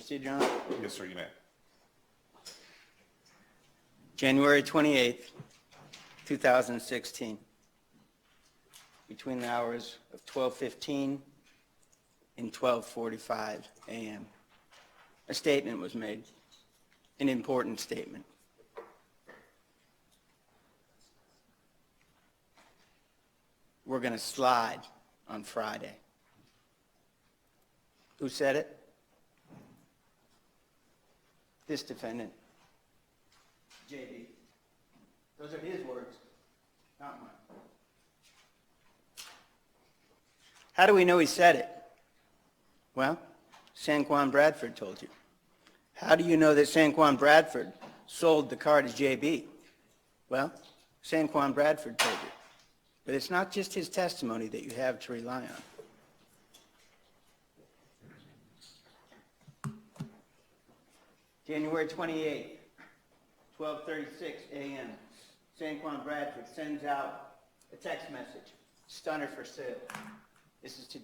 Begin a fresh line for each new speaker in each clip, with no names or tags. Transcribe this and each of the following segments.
proceed, Your Honor?
Yes, sir, you may.
January 28th, 2016, between the hours of 12:15 and 12:45 a.m., a statement was made, an important statement. We're going to slide on Friday. Who said it? This defendant, JB. Those are his words, not mine. How do we know he said it? Well, Sanquan Bradford told you. How do you know that Sanquan Bradford sold the car to JB? Well, Sanquan Bradford told you. But it's not just his testimony that you have to rely on. January 28th, 12:36 a.m., Sanquan Bradford sends out a text message, stunner for sale. This is to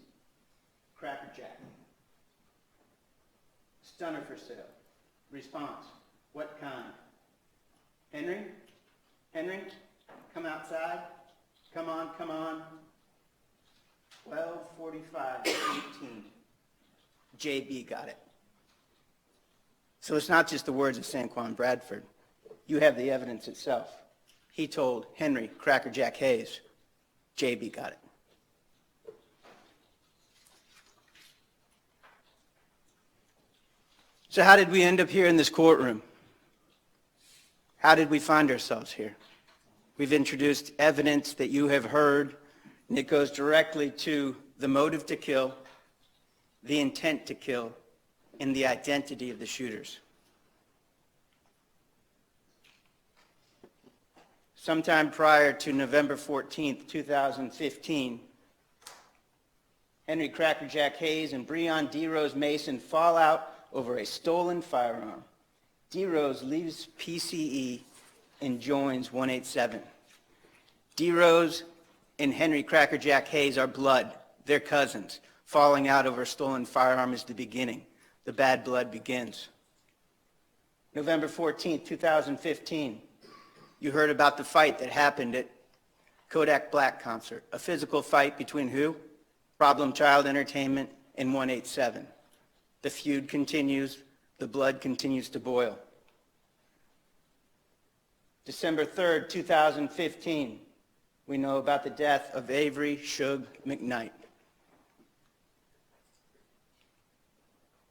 Cracker Jack. Stunner for sale. Response, what kind? Henry? Henry, come outside. Come on, come on. 12:45:18. JB got it. So it's not just the words of Sanquan Bradford. You have the evidence itself. He told Henry Cracker Jack Hayes, JB got it. So how did we end up here in this courtroom? How did we find ourselves here? We've introduced evidence that you have heard, and it goes directly to the motive to kill, the intent to kill, and the identity of the shooters. Sometime prior to November 14th, 2015, Henry Cracker Jack Hayes and Breon D. Rose Mason fall out over a stolen firearm. D. Rose leaves PCE and joins 187. D. Rose and Henry Cracker Jack Hayes are blood. They're cousins. Falling out over a stolen firearm is the beginning. The bad blood begins. November 14th, 2015, you heard about the fight that happened at Kodak Black concert. A physical fight between who? Problem Child Entertainment and 187. The feud continues. The blood continues to boil. December 3rd, 2015, we know about the death of Avery Shug McKnight,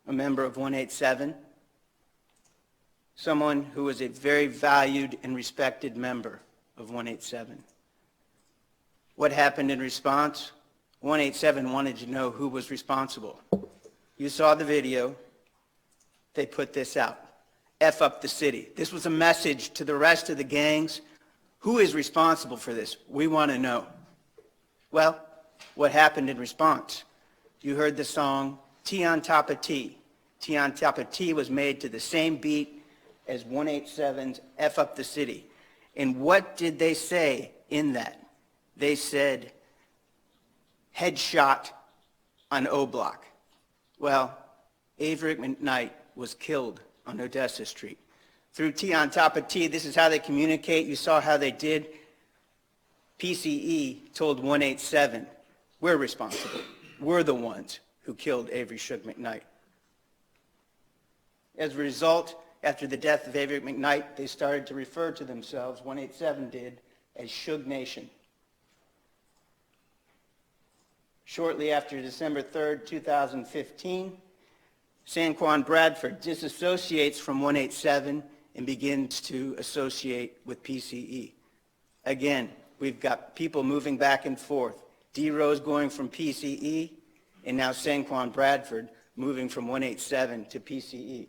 a member of 187, someone who was a very valued and respected member of 187. What happened in response? 187 wanted to know who was responsible. You saw the video. They put this out. F up the city. This was a message to the rest of the gangs. Who is responsible for this? We want to know. Well, what happened in response? You heard the song T on Top of T. T on Top of T was made to the same beat as 187's F up the city. And what did they say in that? They said, headshot on O Block. Well, Avery McKnight was killed on Odessa Street. Through T on Top of T, this is how they communicate. You saw how they did. PCE told 187, we're responsible. We're the ones who killed Avery Shug McKnight. As a result, after the death of Avery McKnight, they started to refer to themselves, 187 did, as Shug Nation. Shortly after December 3rd, 2015, Sanquan Bradford disassociates from 187 and begins to associate with PCE. Again, we've got people moving back and forth. D. Rose going from PCE, and now Sanquan Bradford moving from 187 to PCE.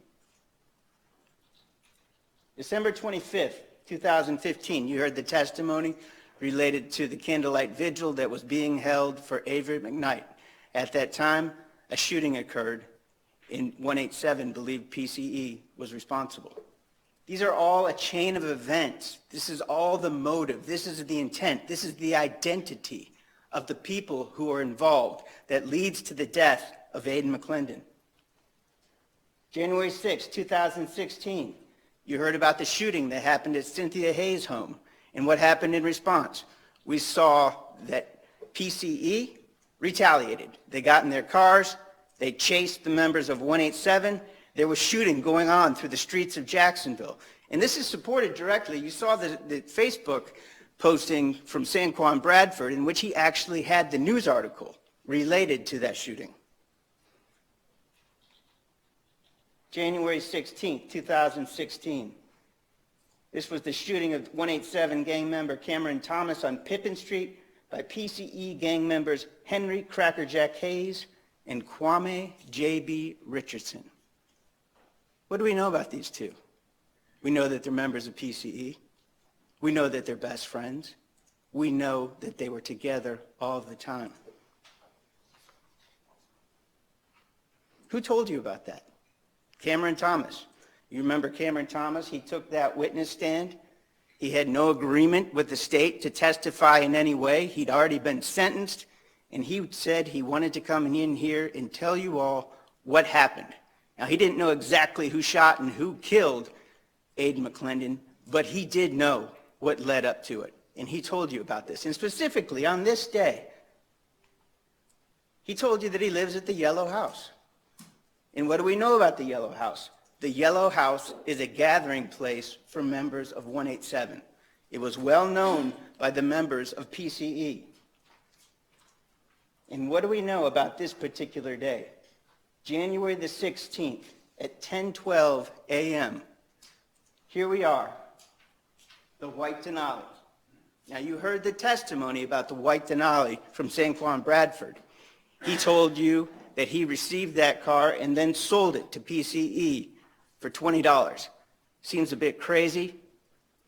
December 25th, 2015, you heard the testimony related to the candlelight vigil that was being held for Avery McKnight. At that time, a shooting occurred, and 187 believed PCE was responsible. These are all a chain of events. This is all the motive. This is the intent. This is the identity of the people who are involved that leads to the death of Aiden McClendon. January 6, 2016, you heard about the shooting that happened at Cynthia Hayes' home. And what happened in response? We saw that PCE retaliated. They got in their cars. They chased the members of 187. There was shooting going on through the streets of Jacksonville. And this is supported directly. You saw the Facebook posting from Sanquon Bradford in which he actually had the news article related to that shooting. January 16, 2016. This was the shooting of 187 gang member Cameron Thomas on Pippin Street by PCE gang members Henry Crackerjack Hayes and Kwame J.B. Richardson. What do we know about these two? We know that they're members of PCE. We know that they're best friends. We know that they were together all the time. Who told you about that? Cameron Thomas. You remember Cameron Thomas? He took that witness stand. He had no agreement with the state to testify in any way. He'd already been sentenced, and he said he wanted to come in here and tell you all what happened. Now, he didn't know exactly who shot and who killed Aiden McClendon, but he did know what led up to it, and he told you about this. And specifically, on this day, he told you that he lives at the Yellow House. And what do we know about the Yellow House? The Yellow House is a gathering place for members of 187. It was well known by the members of PCE. And what do we know about this particular day? January the 16th at 10:12 a.m. Here we are, the white Denali. Now, you heard the testimony about the white Denali from Sanquon Bradford. He told you that he received that car and then sold it to PCE for $20. Seems a bit crazy,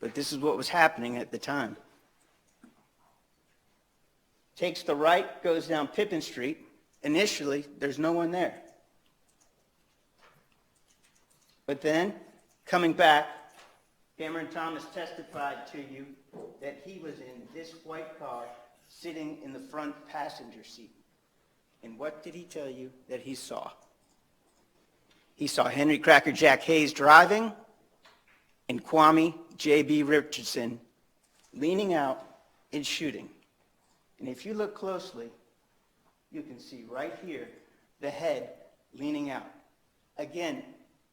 but this is what was happening at the time. Takes the right, goes down Pippin Street. Initially, there's no one there. But then, coming back, Cameron Thomas testified to you that he was in this white car sitting in the front passenger seat. And what did he tell you that he saw? He saw Henry Crackerjack Hayes driving and Kwame J.B. Richardson leaning out and shooting. And if you look closely, you can see right here the head leaning out. Again,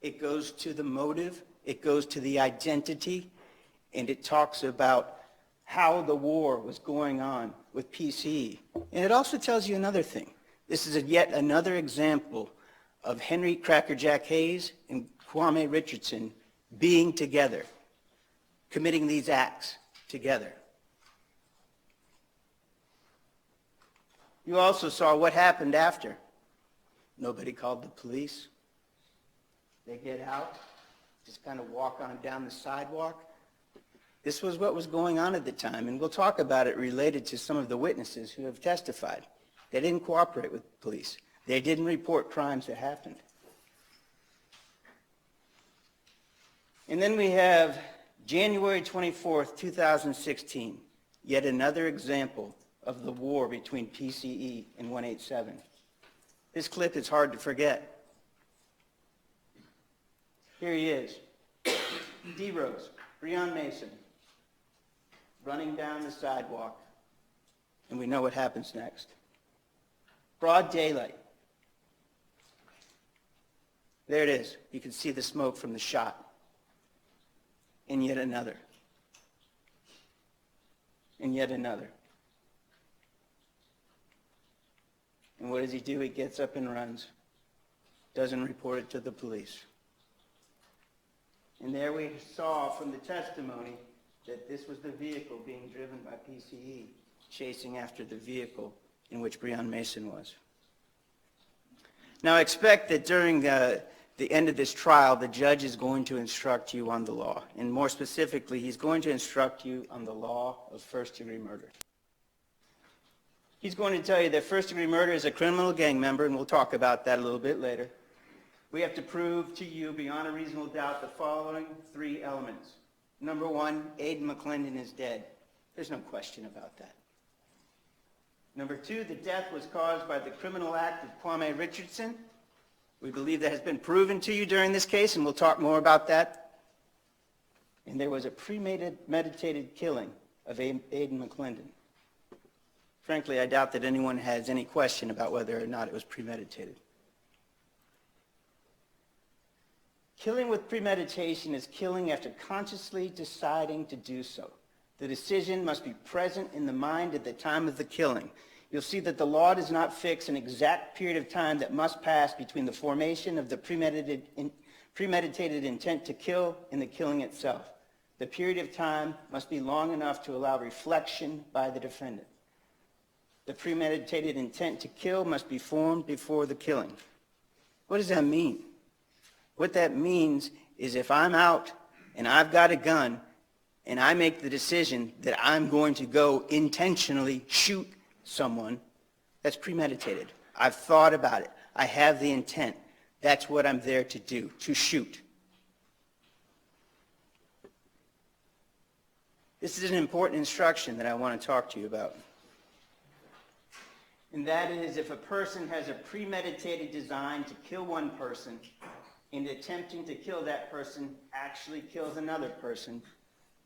it goes to the motive, it goes to the identity, and it talks about how the war was going on with PCE. And it also tells you another thing. This is yet another example of Henry Crackerjack Hayes and Kwame Richardson being together, committing these acts together. You also saw what happened after. Nobody called the police. They get out, just kind of walk on down the sidewalk. This was what was going on at the time, and we'll talk about it related to some of the witnesses who have testified. They didn't cooperate with the police. They didn't report crimes that happened. And then we have January 24th, 2016, yet another example of the war between PCE and 187. This clip is hard to forget. Here he is, D. Rose, Breon Mason, running down the sidewalk, and we know what happens next. Broad daylight. There it is. You can see the smoke from the shot. And yet another. And yet another. And what does he do? He gets up and runs. Doesn't report it to the police. And there we saw from the testimony that this was the vehicle being driven by PCE, chasing after the vehicle in which Breon Mason was. Now, I expect that during the end of this trial, the judge is going to instruct you on the law. And more specifically, he's going to instruct you on the law of first-degree murder. He's going to tell you that first-degree murder is a criminal gang member, and we'll talk about that a little bit later. We have to prove to you beyond a reasonable doubt the following three elements. Number one, Aiden McClendon is dead. There's no question about that. Number two, the death was caused by the criminal act of Kwame Richardson. We believe that has been proven to you during this case, and we'll talk more about that. And there was a premeditated killing of Aidan McClendon. Frankly, I doubt that anyone has any question about whether or not it was premeditated. Killing with premeditation is killing after consciously deciding to do so. The decision must be present in the mind at the time of the killing. You'll see that the law does not fix an exact period of time that must pass between the formation of the premeditated intent to kill and the killing itself. The period of time must be long enough to allow reflection by the defendant. The premeditated intent to kill must be formed before the killing. What does that mean? What that means is if I'm out and I've got a gun and I make the decision that I'm going to go intentionally shoot someone, that's premeditated. I've thought about it. I have the intent. That's what I'm there to do, to shoot. This is an important instruction that I want to talk to you about. And that is, if a person has a premeditated design to kill one person and attempting to kill that person actually kills another person,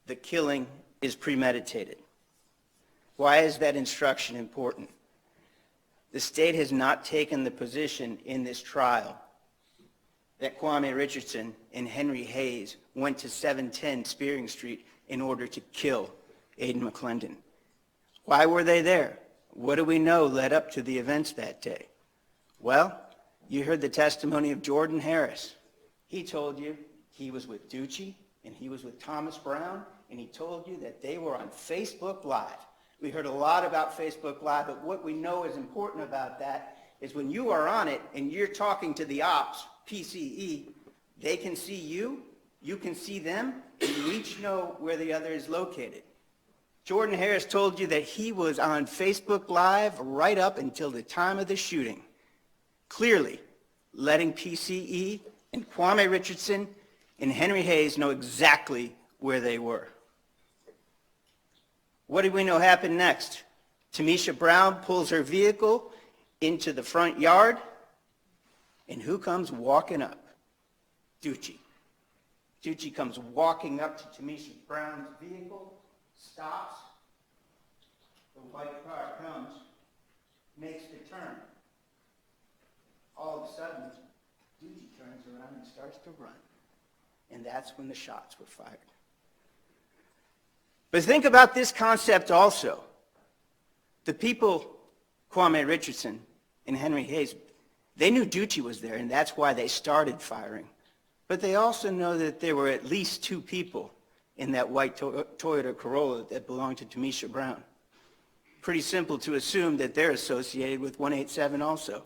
the killing is premeditated. Why is that instruction important? The state has not taken the position in this trial that Kwame Richardson and Henry Hayes went to 710 Spearing Street in order to kill Aidan McClendon. Why were they there? What do we know led up to the events that day? Well, you heard the testimony of Jordan Harris. He told you he was with Ducey and he was with Thomas Brown, and he told you that they were on Facebook Live. We heard a lot about Facebook Live, but what we know is important about that is when you are on it and you're talking to the ops, PCE, they can see you, you can see them, and you each know where the other is located. Jordan Harris told you that he was on Facebook Live right up until the time of the shooting, clearly letting PCE and Kwame Richardson and Henry Hayes know exactly where they were. What do we know happened next? Tamisha Brown pulls her vehicle into the front yard, and who comes walking up? Ducey. Ducey comes walking up to Tamisha Brown's vehicle, stops, the white car comes, makes the turn. All of a sudden, Ducey turns around and starts to run. And that's when the shots were fired. But think about this concept also. The people, Kwame Richardson and Henry Hayes, they knew Ducey was there, and that's why they started firing. But they also know that there were at least two people in that white Toyota Corolla that belonged to Tamisha Brown. Pretty simple to assume that they're associated with 187 also.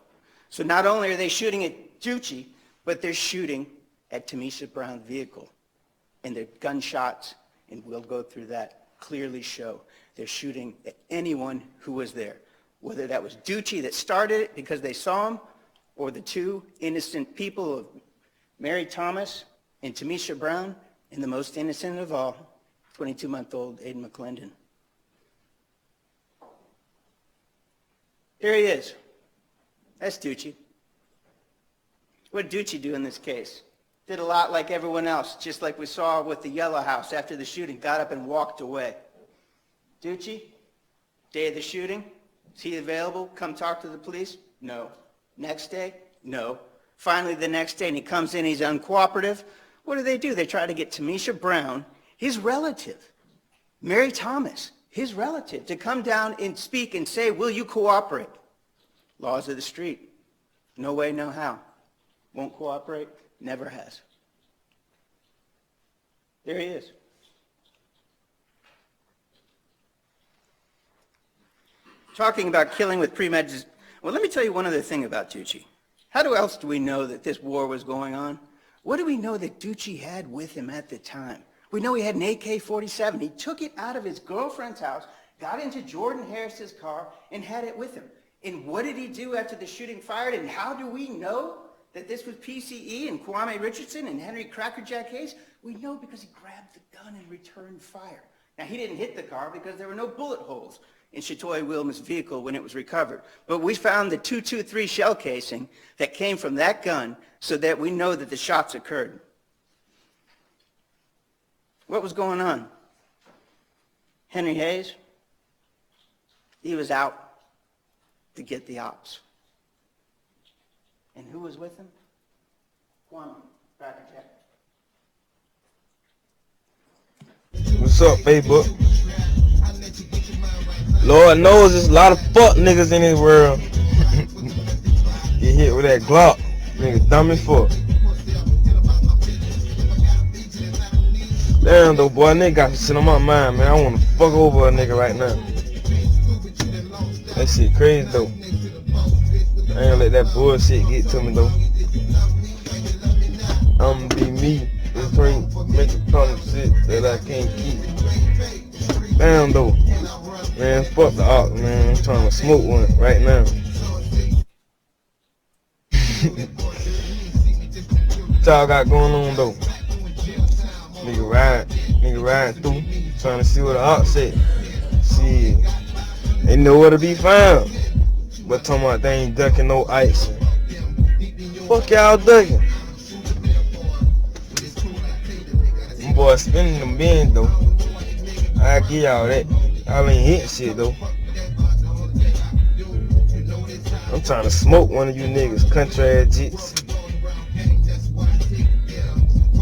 So not only are they shooting at Ducey, but they're shooting at Tamisha Brown's vehicle. And their gunshots, and we'll go through that, clearly show they're shooting at anyone who was there. Whether that was Ducey that started it because they saw him, or the two innocent people of Mary Thomas and Tamisha Brown, and the most innocent of all, 22-month-old Aidan McClendon. Here he is. That's Ducey. What did Ducey do in this case? Did a lot like everyone else, just like we saw with the Yellow House after the shooting, got up and walked away. Ducey, day of the shooting, is he available? Come talk to the police? No. Next day? No. Finally, the next day, and he comes in, he's uncooperative. What do? They try to get Tamisha Brown, his relative, Mary Thomas, his relative, to come down and speak and say, will you cooperate? Laws of the street. No way, no how. Won't cooperate, never has. There he is. Talking about killing with premeditation. Well, let me tell you one other thing about Ducey. How else do we know that this war was going on? What do we know that Ducey had with him at the time? We know he had an AK-47. He took it out of his girlfriend's house, got into Jordan Harris's car, and had it with him. And what did he do after the shooting fired? And how do we know that this was PCE and Kwame Richardson and Henry Crackerjack Hayes? We know because he grabbed the gun and returned fire. Now, he didn't hit the car because there were no bullet holes. in Shatoya Williams' vehicle when it was recovered. But we found the .223 shell casing that came from that gun so that we know that the shots occurred. What was going on? Henry Hayes, he was out to get the ops. And who was with him? Kwame, Cracker Jack.
What's up, Facebook? Lord knows there's a lot of fuck niggas in this world. Get hit with that Glock. Nigga dumb as fuck. Damn though, boy, nigga got some shit on my mind, man. I wanna fuck over a nigga right now. That shit crazy though. I ain't gonna let that bullshit get to me though. I'ma be me. This train make a ton of shit that I can't keep. Damn though. Man, fuck the ox, man. I'm trying to smoke one right now. What y'all got going on though? Nigga riding through, trying to see what the ox said. Shit, they nowhere to be found. But talking about they ain't ducking no ice. Fuck y'all ducking. Them boys spinning them bins though. I give y'all that. Y'all ain't hitting shit though. I'm trying to smoke one of you niggas, country ass jits.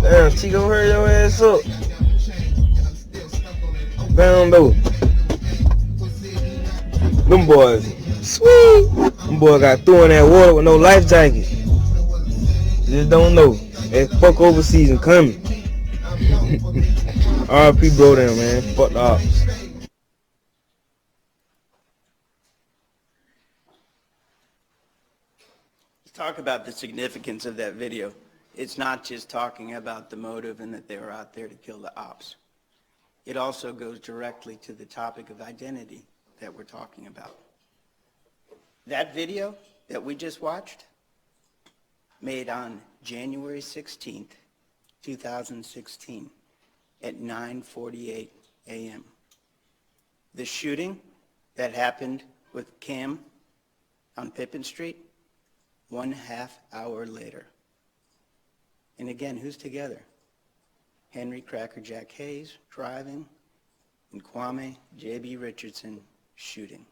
Damn, Chico, hurry your ass up. Down though. Them boys, sweet. Them boys got thrown in that water with no life jacket. Just don't know. That fuck over season coming. R.I.P. bro down, man. Fuck the ops.
Let's talk about the significance of that video. It's not just talking about the motive and that they were out there to kill the ops. It also goes directly to the topic of identity that we're talking about. That video that we just watched, made on January 16th, 2016 at 9:48 a.m. The shooting that happened with Cam on Pippin Street, 1/2 hour later. And again, who's together? Henry Cracker Jack Hayes driving, and Kwame J.B. Richardson shooting.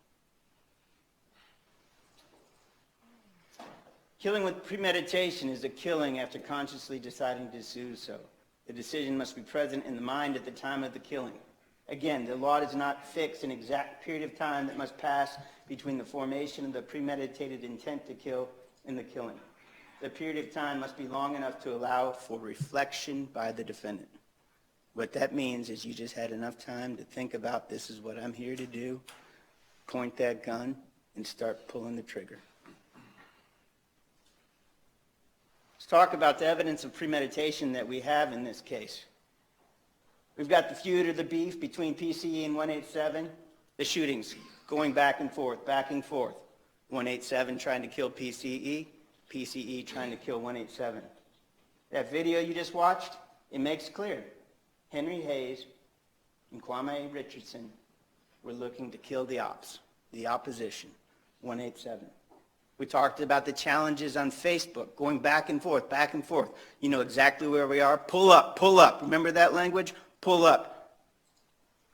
Killing with premeditation is a killing after consciously deciding to do so. The decision must be present in the mind at the time of the killing. Again, the law does not fix an exact period of time that must pass between the formation of the premeditated intent to kill and the killing. The period of time must be long enough to allow for reflection by the defendant. What that means is you just had enough time to think about, this is what I'm here to do, point that gun, and start pulling the trigger. Let's talk about the evidence of premeditation that we have in this case. We've got the feud or the beef between PCE and 187, the shootings going back and forth. 187 trying to kill PCE, PCE trying to kill 187. That video you just watched, it makes clear. Henry Hayes and Kwame Richardson were looking to kill the ops, the opposition, 187. We talked about the challenges on Facebook, going back and forth, back and forth. You know exactly where we are. Pull up, pull up. Remember that language? Pull up.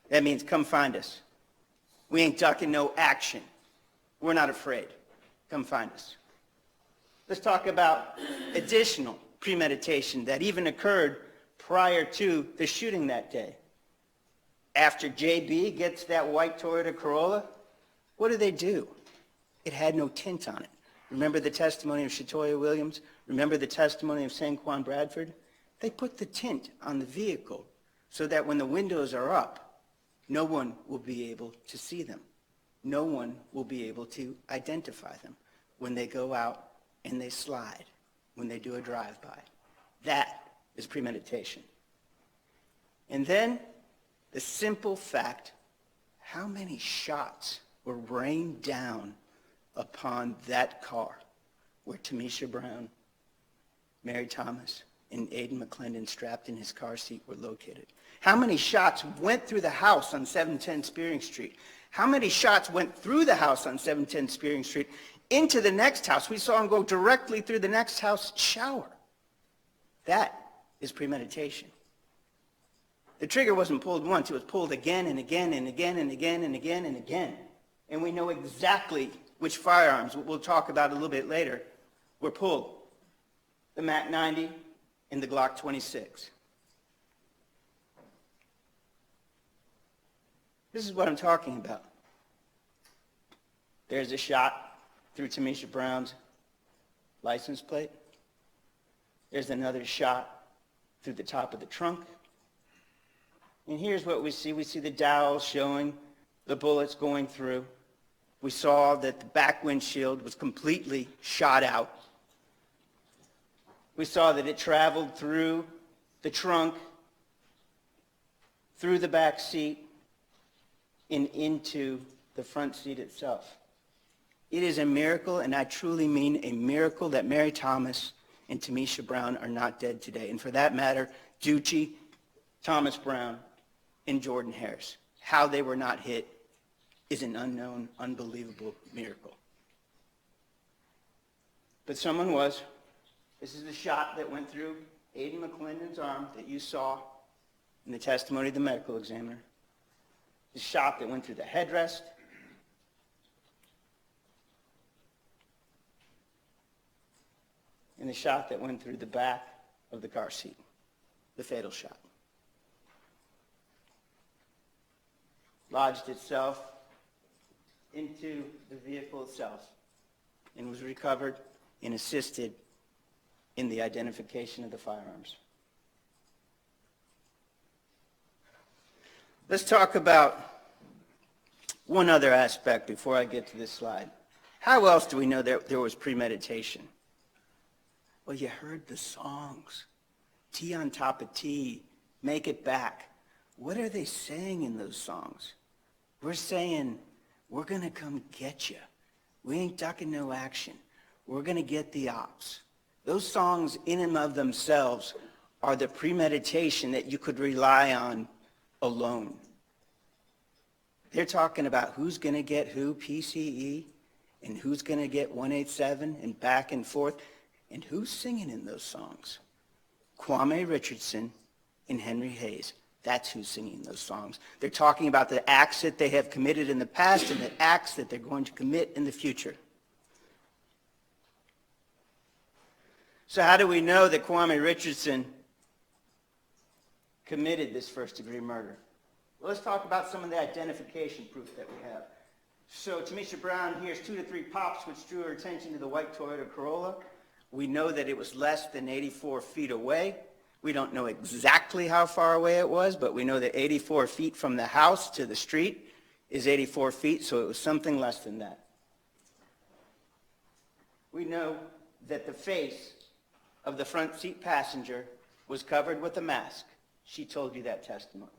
That means come find us. We ain't ducking no action. We're not afraid. Come find us. Let's talk about additional premeditation that even occurred prior to the shooting that day. After JB gets that white Toyota Corolla, what do? It had no tint on it. Remember the testimony of Shatoya Williams? Remember the testimony of Sanquan Bradford? They put the tint on the vehicle so that when the windows are up, no one will be able to see them. No one will be able to identify them when they go out and they slide, when they do a drive-by. That is premeditation. And then the simple fact, how many shots were rained down upon that car where Tamisha Brown, Mary Thomas, and Aiden McClendon strapped in his car seat were located? How many shots went through the house on 710 Spearing Street? How many shots went through the house on 710 Spearing Street into the next house? We saw him go directly through the next house shower. That is premeditation. The trigger wasn't pulled once. It was pulled again and again and again and again and again and again. And we know exactly which firearms, we'll talk about a little bit later, were pulled. The MAC 90 and the Glock 26. This is what I'm talking about. There's a shot through Tamisha Brown's license plate. There's another shot through the top of the trunk. And here's what we see. We see the dowel showing the bullets going through. We saw that the back windshield was completely shot out. We saw that it traveled through the trunk, through the back seat, and into the front seat itself. It is a miracle, and I truly mean a miracle, that Mary Thomas and Tamisha Brown are not dead today. And for that matter, Ducci, Thomas Brown, and Jordan Harris. How they were not hit is an unknown, unbelievable miracle. But someone was. This is the shot that went through Aiden McClendon's arm that you saw in the testimony of the medical examiner. The shot that went through the headrest. And the shot that went through the back of the car seat. The fatal shot. Lodged itself into the vehicle itself and was recovered and assisted in the identification of the firearms. Let's talk about one other aspect before I get to this slide. How else do we know there was premeditation? Well, you heard the songs. T on top of T, make it back. What are they saying in those songs? We're saying, we're going to come get you. We ain't ducking no action. We're going to get the ops. Those songs in and of themselves are the premeditation that you could rely on alone. They're talking about who's going to get who, PCE, and who's going to get 187 and back and forth. And who's singing in those songs? Kwame Richardson and Henry Hayes. That's who's singing those songs. They're talking about the acts that they have committed in the past and the acts that they're going to commit in the future. So how do we know that Kwame Richardson committed this first-degree murder? Well, let's talk about some of the identification proof that we have. So Tamisha Brown hears 2 to 3 pops, which drew her attention to the white Toyota Corolla. We know that it was less than 84 feet away. We don't know exactly how far away it was, but we know that 84 feet from the house to the street is 84 feet, so it was something less than that. We know that the face of the front seat passenger was covered with a mask. She told you that testimony.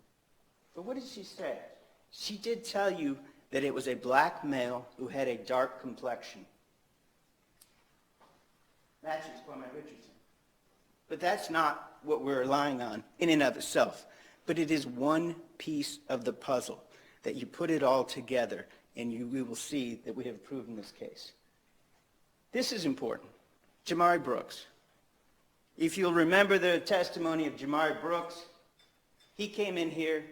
But what did she say? She did tell you that it was a black male who had a dark complexion. Matches Kwame Richardson. But that's not what we're relying on in and of itself. But it is one piece of the puzzle that you put it all together and we will see that we have proven this case. This is important. Jamari Brooks. If you'll remember the testimony of Jamari Brooks, he came in here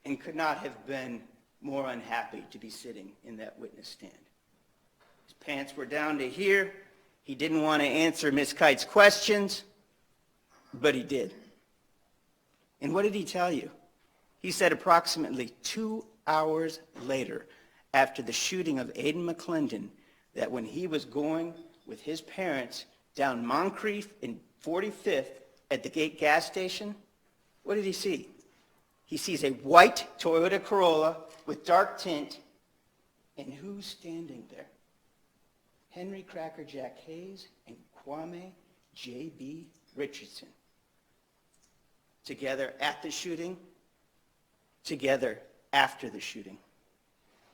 and could not have been more unhappy to be sitting in that witness stand. His pants were down to here. He didn't want to answer Ms. Kite's questions, but he did. And what did he tell you? He said approximately 2 hours later, after the shooting of Aiden McClendon, that when he was going with his parents down Moncrief and 45th at the Gate gas station, what did he see? He sees a white Toyota Corolla with dark tint, and who's standing there? Henry Cracker Jack Hayes and Kwame J.B. Richardson. Together at the shooting, together after the shooting.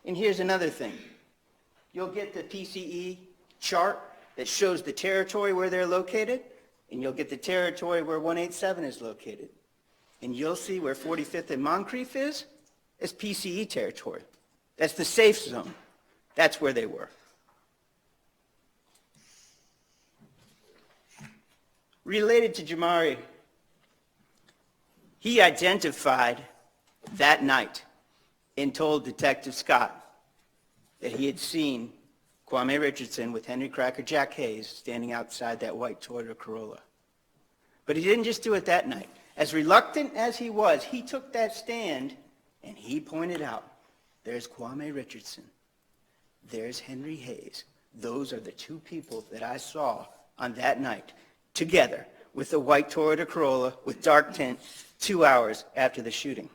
And here's another thing. You'll get the PCE chart that shows the territory where they're located. and you'll get the territory where 187 is located. And you'll see where 45th and Moncrief is. It's PCE territory. That's the safe zone. That's where they were. Related to Jamari, he identified that night and told Detective Scott that he had seen Kwame Richardson with Henry Cracker Jack Hayes standing outside that white Toyota Corolla. But he didn't just do it that night. As reluctant as he was, he took that stand and he pointed out, there's Kwame Richardson, there's Henry Hayes. Those are the two people that I saw on that night together with the white Toyota Corolla with dark tint 2 hours after the shooting.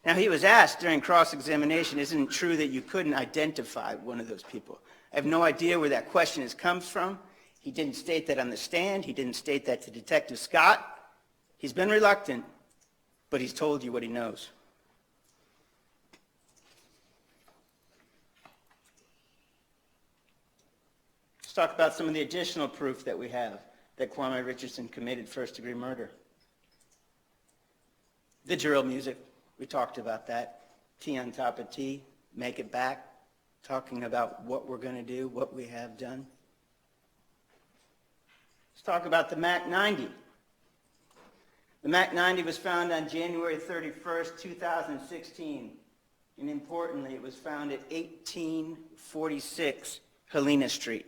Now, he was asked during cross-examination, isn't it true that you couldn't identify one of those people? I have no idea where that question comes from. He didn't state that on the stand. He didn't state that to Detective Scott. He's been reluctant, but he's told you what he knows. Let's talk about some of the additional proof that we have that Kwame Richardson committed first-degree murder. The drill music. We talked about that. T on top of T, make it back, talking about what we're going to do, what we have done. Let's talk about the Mac 90. The Mac 90 was found on January 31st, 2016. And importantly, it was found at 1846 Helena Street.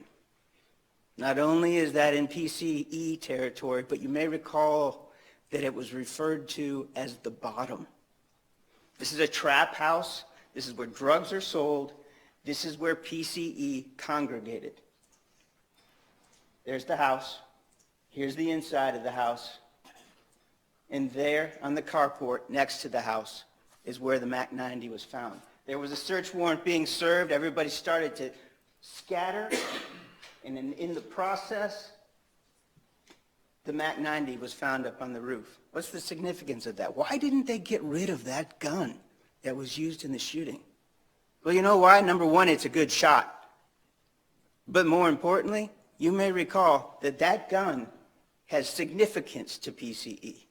Not only is that in PCE territory, but you may recall that it was referred to as the bottom. This is a trap house. This is where drugs are sold. This is where PCE congregated. There's the house. Here's the inside of the house. And there on the carport next to the house is where the Mac 90 was found. There was a search warrant being served. Everybody started to scatter. And in the process, the Mac 90 was found up on the roof. What's the significance of that? Why didn't they get rid of that gun that was used in the shooting? Well, you know why? Number one, it's a good shot. But more importantly, you may recall that that gun has significance to PCE.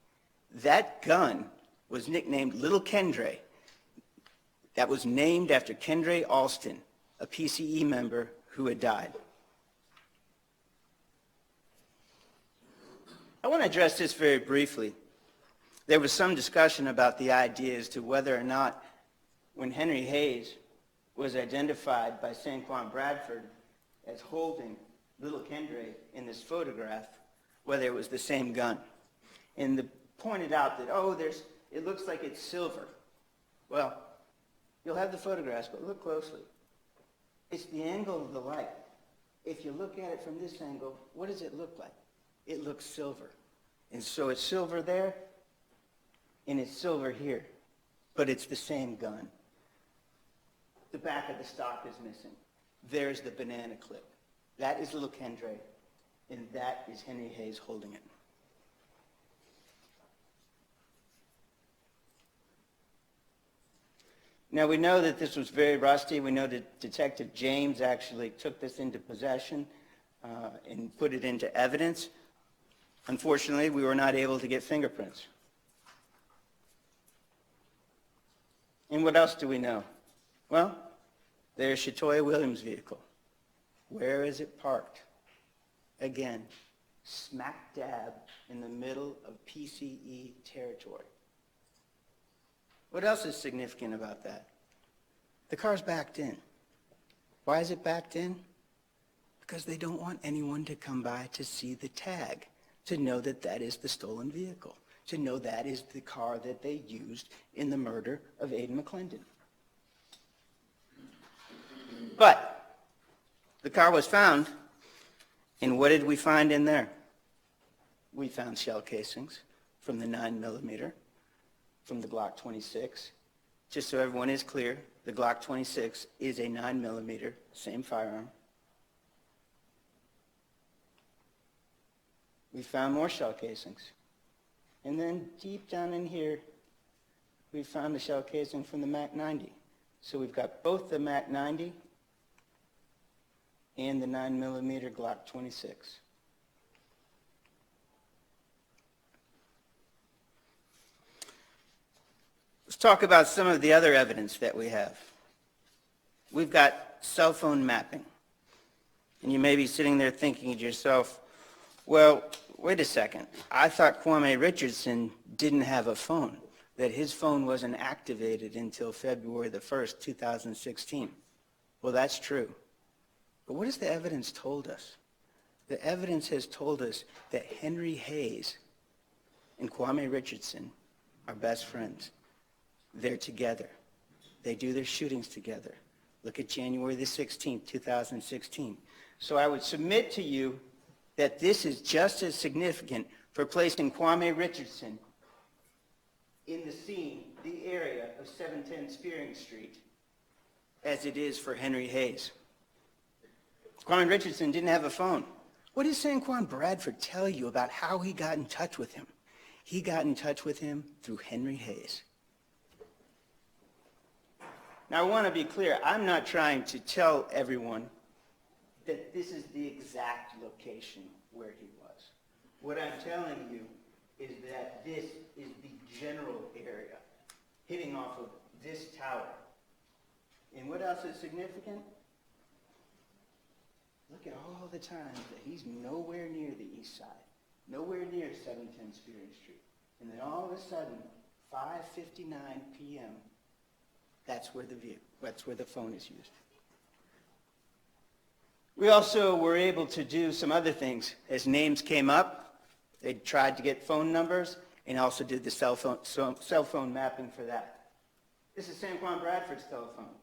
That gun was nicknamed Little Kendre. That was named after Kendre Alston, a PCE member who had died. I want to address this very briefly. There was some discussion about the idea as to whether or not when Henry Hayes was identified by Sanquon Bradford as holding Little Kendre in this photograph, whether it was the same gun. And pointed out that, it looks like it's silver. Well, you'll have the photographs, but look closely. It's the angle of the light. If you look at it from this angle, what does it look like? It looks silver. And so it's silver there, and it's silver here. But it's the same gun. The back of the stock is missing. There's the banana clip. That is Little Kendre, and that is Henry Hayes holding it. Now, we know that this was very rusty. We know that Detective James actually took this into possession and put it into evidence. Unfortunately, we were not able to get fingerprints. And what else do we know? Well, there's Shatoya Williams' vehicle. Where is it parked? Again, smack dab in the middle of PCE territory. What else is significant about that? The car's backed in. Why is it backed in? Because they don't want anyone to come by to see the tag, to know that that is the stolen vehicle, to know that is the car that they used in the murder of Aidan McClendon. But the car was found, and what did we find in there? We found shell casings from the 9mm, from the Glock 26. Just so everyone is clear, the Glock 26 is a 9mm, same firearm. We found more shell casings. And then deep down in here, we found the shell casing from the Mac 90. So we've got both the Mac 90 and the 9mm Glock 26. talk about some of the other evidence that we have. We've got cell phone mapping. And you may be sitting there thinking to yourself, well, wait a second. I thought Kwame Richardson didn't have a phone, that his phone wasn't activated until February the 1st, 2016. Well, that's true. But what has the evidence told us? The evidence has told us that Henry Hayes and Kwame Richardson are best friends. They're together. They do their shootings together. Look at January the 16th, 2016. So I would submit to you that this is just as significant for placing Kwame Richardson in the scene, the area of 710 Spearing Street, as it is for Henry Hayes. Kwame Richardson didn't have a phone. What does Sanquon Bradford tell you about how he got in touch with him? He got in touch with him through Henry Hayes. Now, I want to be clear. I'm not trying to tell everyone that this is the exact location where he was. What I'm telling you is that this is the general area, hitting off of this tower. And what else is significant? Look at all the times that he's nowhere near the east side, nowhere near 710 Spearing Street. And then all of a sudden, 5:59 p.m., that's where the phone is used. We also were able to do some other things. As names came up, they tried to get phone numbers and also did the cell phone mapping for that. This is Sanquon Bradford's telephone.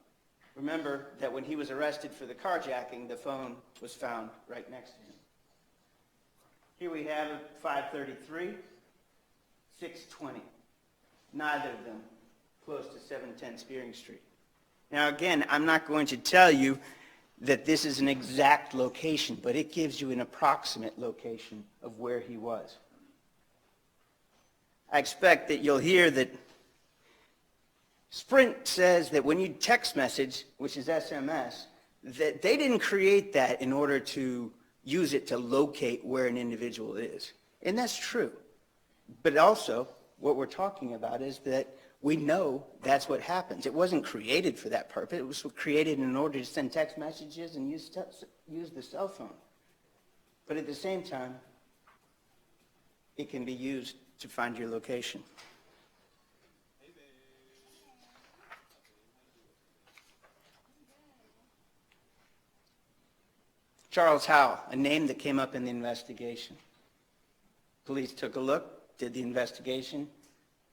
Remember that when he was arrested for the carjacking, the phone was found right next to him. Here we have it, 533, 620. Neither of them close to 710 Spearing Street. Now again, I'm not going to tell you that this is an exact location, but it gives you an approximate location of where he was. I expect that you'll hear that Sprint says that when you text message, which is SMS, that they didn't create that in order to use it to locate where an individual is. And that's true. But also, what we're talking about is that we know that's what happens. It wasn't created for that purpose. It was created in order to send text messages and use the cell phone. But at the same time, it can be used to find your location. Charles Howell, a name that came up in the investigation. Police took a look, did the investigation,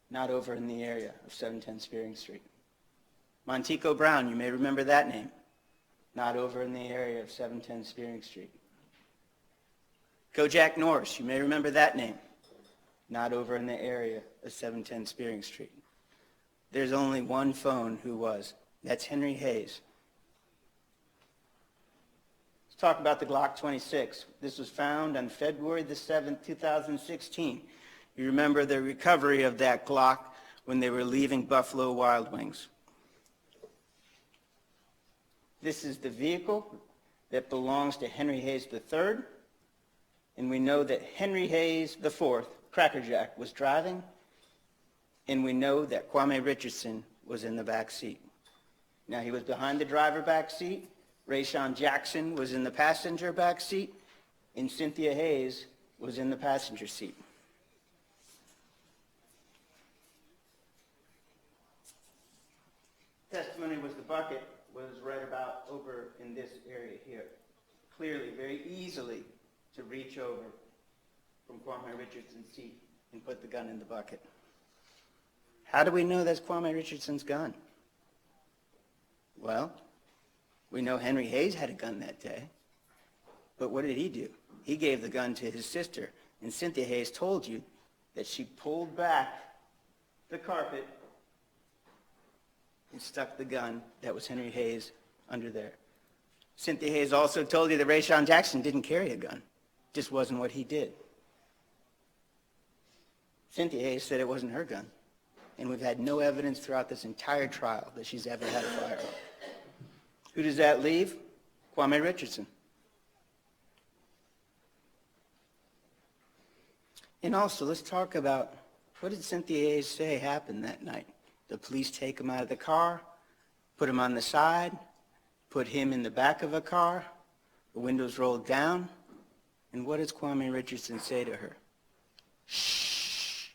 not over in the area of 710 Spearing Street. Montico Brown, you may remember that name, not over in the area of 710 Spearing Street. Kojak Norris, you may remember that name, not over in the area of 710 Spearing Street. There's only one phone who was. That's Henry Hayes. Let's talk about the Glock 26. This was found on February the 7th, 2016. You remember the recovery of that Glock when they were leaving Buffalo Wild Wings. This is the vehicle that belongs to Henry Hayes III, and we know that Henry Hayes IV, Cracker Jack, was driving, and we know that Kwame Richardson was in the back seat. Now, he was behind the driver back seat. Rayshawn Jackson was in the passenger back seat, and Cynthia Hayes was in the passenger seat. Testimony was the bucket was right about over in this area here. Clearly, very easily to reach over from Kwame Richardson's seat and put the gun in the bucket. How do we know that's Kwame Richardson's gun? Well, we know Henry Hayes had a gun that day. But what did he do? He gave the gun to his sister. And Cynthia Hayes told you that she pulled back the carpet and stuck the gun that was Henry Hayes under there. Cynthia Hayes also told you that Rayshawn Jackson didn't carry a gun. Just wasn't what he did. Cynthia Hayes said it wasn't her gun. And we've had no evidence throughout this entire trial that she's ever had a firearm. Who does that leave? Kwame Richardson. And also, let's talk about what did Cynthia Hayes say happened that night? The police take him out of the car, put him on the side, put him in the back of a car, the windows rolled down, and what does Kwame Richardson say to her? Shh,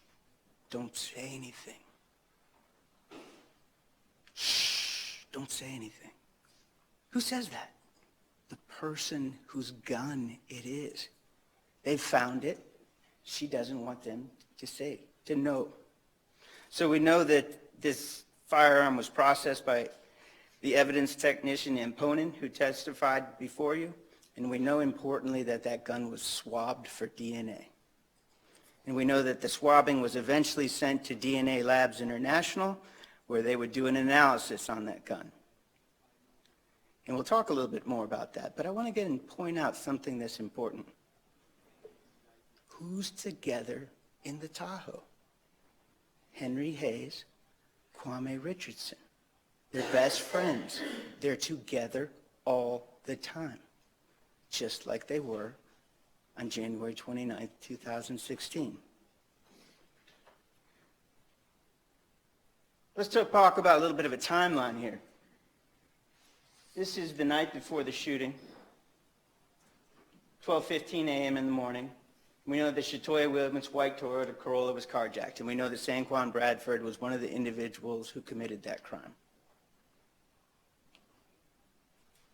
don't say anything. Shh, don't say anything. Who says that? The person whose gun it is. They found it. She doesn't want them to know. So we know that this firearm was processed by the evidence technician Imponen, who testified before you, and we know importantly that that gun was swabbed for DNA. And we know that the swabbing was eventually sent to DNA Labs International, where they would do an analysis on that gun. And we'll talk a little bit more about that, but I want to get and point out something that's important. Who's together in the Tahoe? Henry Hayes, Kwame Richardson. They're best friends. They're together all the time, just like they were on January 29th, 2016. Let's talk about a little bit of a timeline here. This is the night before the shooting, 12:15 a.m. in the morning. We know that Shatoya Williams' white Toyota Corolla was carjacked, and we know that Sanquan Bradford was one of the individuals who committed that crime.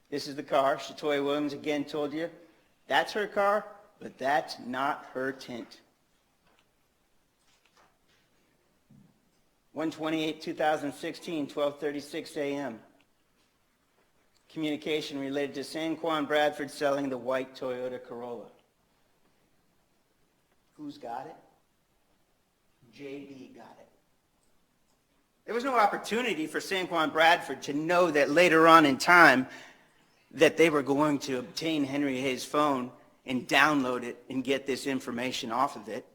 This is the car. Shatoya Williams again told you, that's her car, but that's not her tint. 1/28/2016, 12:36 a.m. Communication related to Sanquan Bradford selling the white Toyota Corolla. Who's got it? JB got it. There was no opportunity for Sanquan Bradford to know that later on in time that they were going to obtain Henry Hayes' phone and download it and get this information off of it.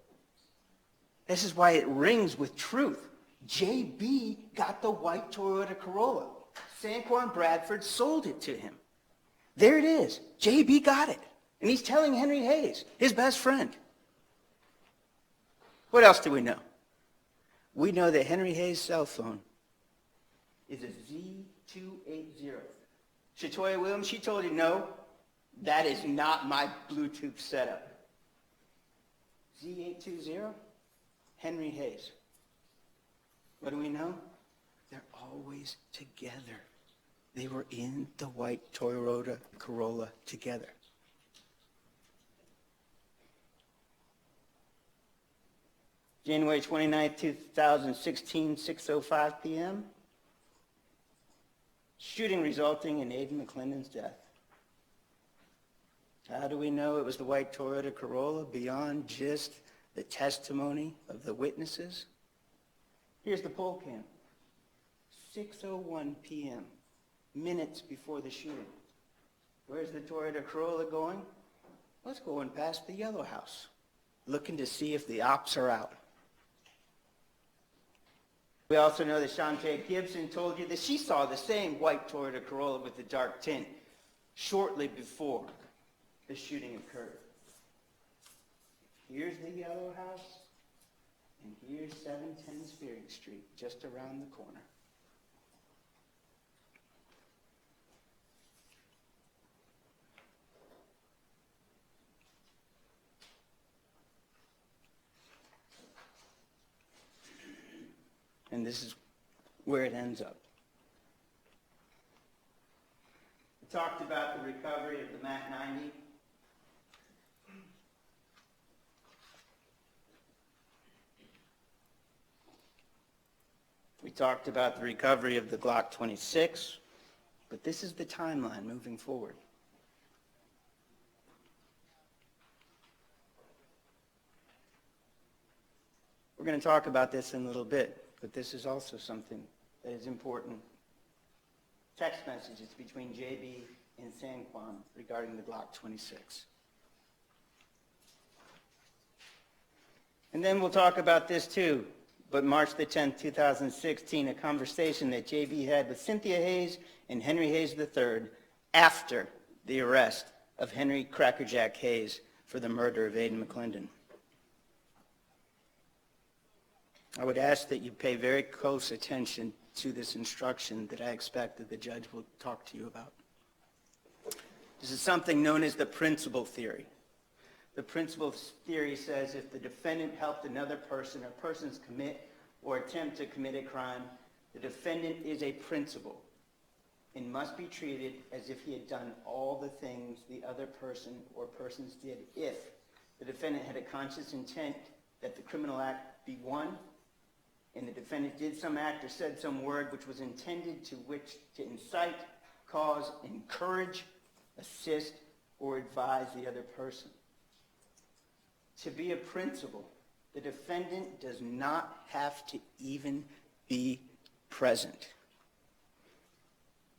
This is why it rings with truth. JB got the white Toyota Corolla. Sanquan Bradford sold it to him. There it is. JB got it. And he's telling Henry Hayes, his best friend. What else do we know? We know that Henry Hayes' cell phone is a Z280. Shatoya Williams, she told you, no, that is not my Bluetooth setup. Z820, Henry Hayes. What do we know? They're always together. They were in the white Toyota Corolla together. January 29th, 2016, 6:05 p.m. Shooting resulting in Aiden McClendon's death. How do we know it was the white Toyota Corolla beyond just the testimony of the witnesses? Here's the poll cam. 6:01 p.m., minutes before the shooting. Where's the Toyota Corolla going? Well, it's going past the yellow house, looking to see if the ops are out. We also know that Shantae Gibson told you that she saw the same white Toyota Corolla with the dark tint shortly before the shooting occurred. Here's the yellow house, and here's 710 Spearing Street, just around the corner. And this is where it ends up. We talked about the recovery of the MAC 90. We talked about the recovery of the Glock 26, but this is the timeline moving forward. We're going to talk about this in a little bit. But this is also something that is important. Text messages between JB and Sanquan regarding the Glock 26. And then we'll talk about this too. But March the 10th, 2016, a conversation that JB had with Cynthia Hayes and Henry Hayes III after the arrest of Henry Crackerjack Hayes for the murder of Aiden McClendon. I would ask that you pay very close attention to this instruction that I expect that the judge will talk to you about. This is something known as the principal theory. The principal theory says if the defendant helped another person or persons commit or attempt to commit a crime, the defendant is a principal and must be treated as if he had done all the things the other person or persons did if the defendant had a conscious intent that the criminal act be one, and the defendant did some act or said some word which was intended to incite, cause, encourage, assist, or advise the other person. To be a principal, the defendant does not have to even be present.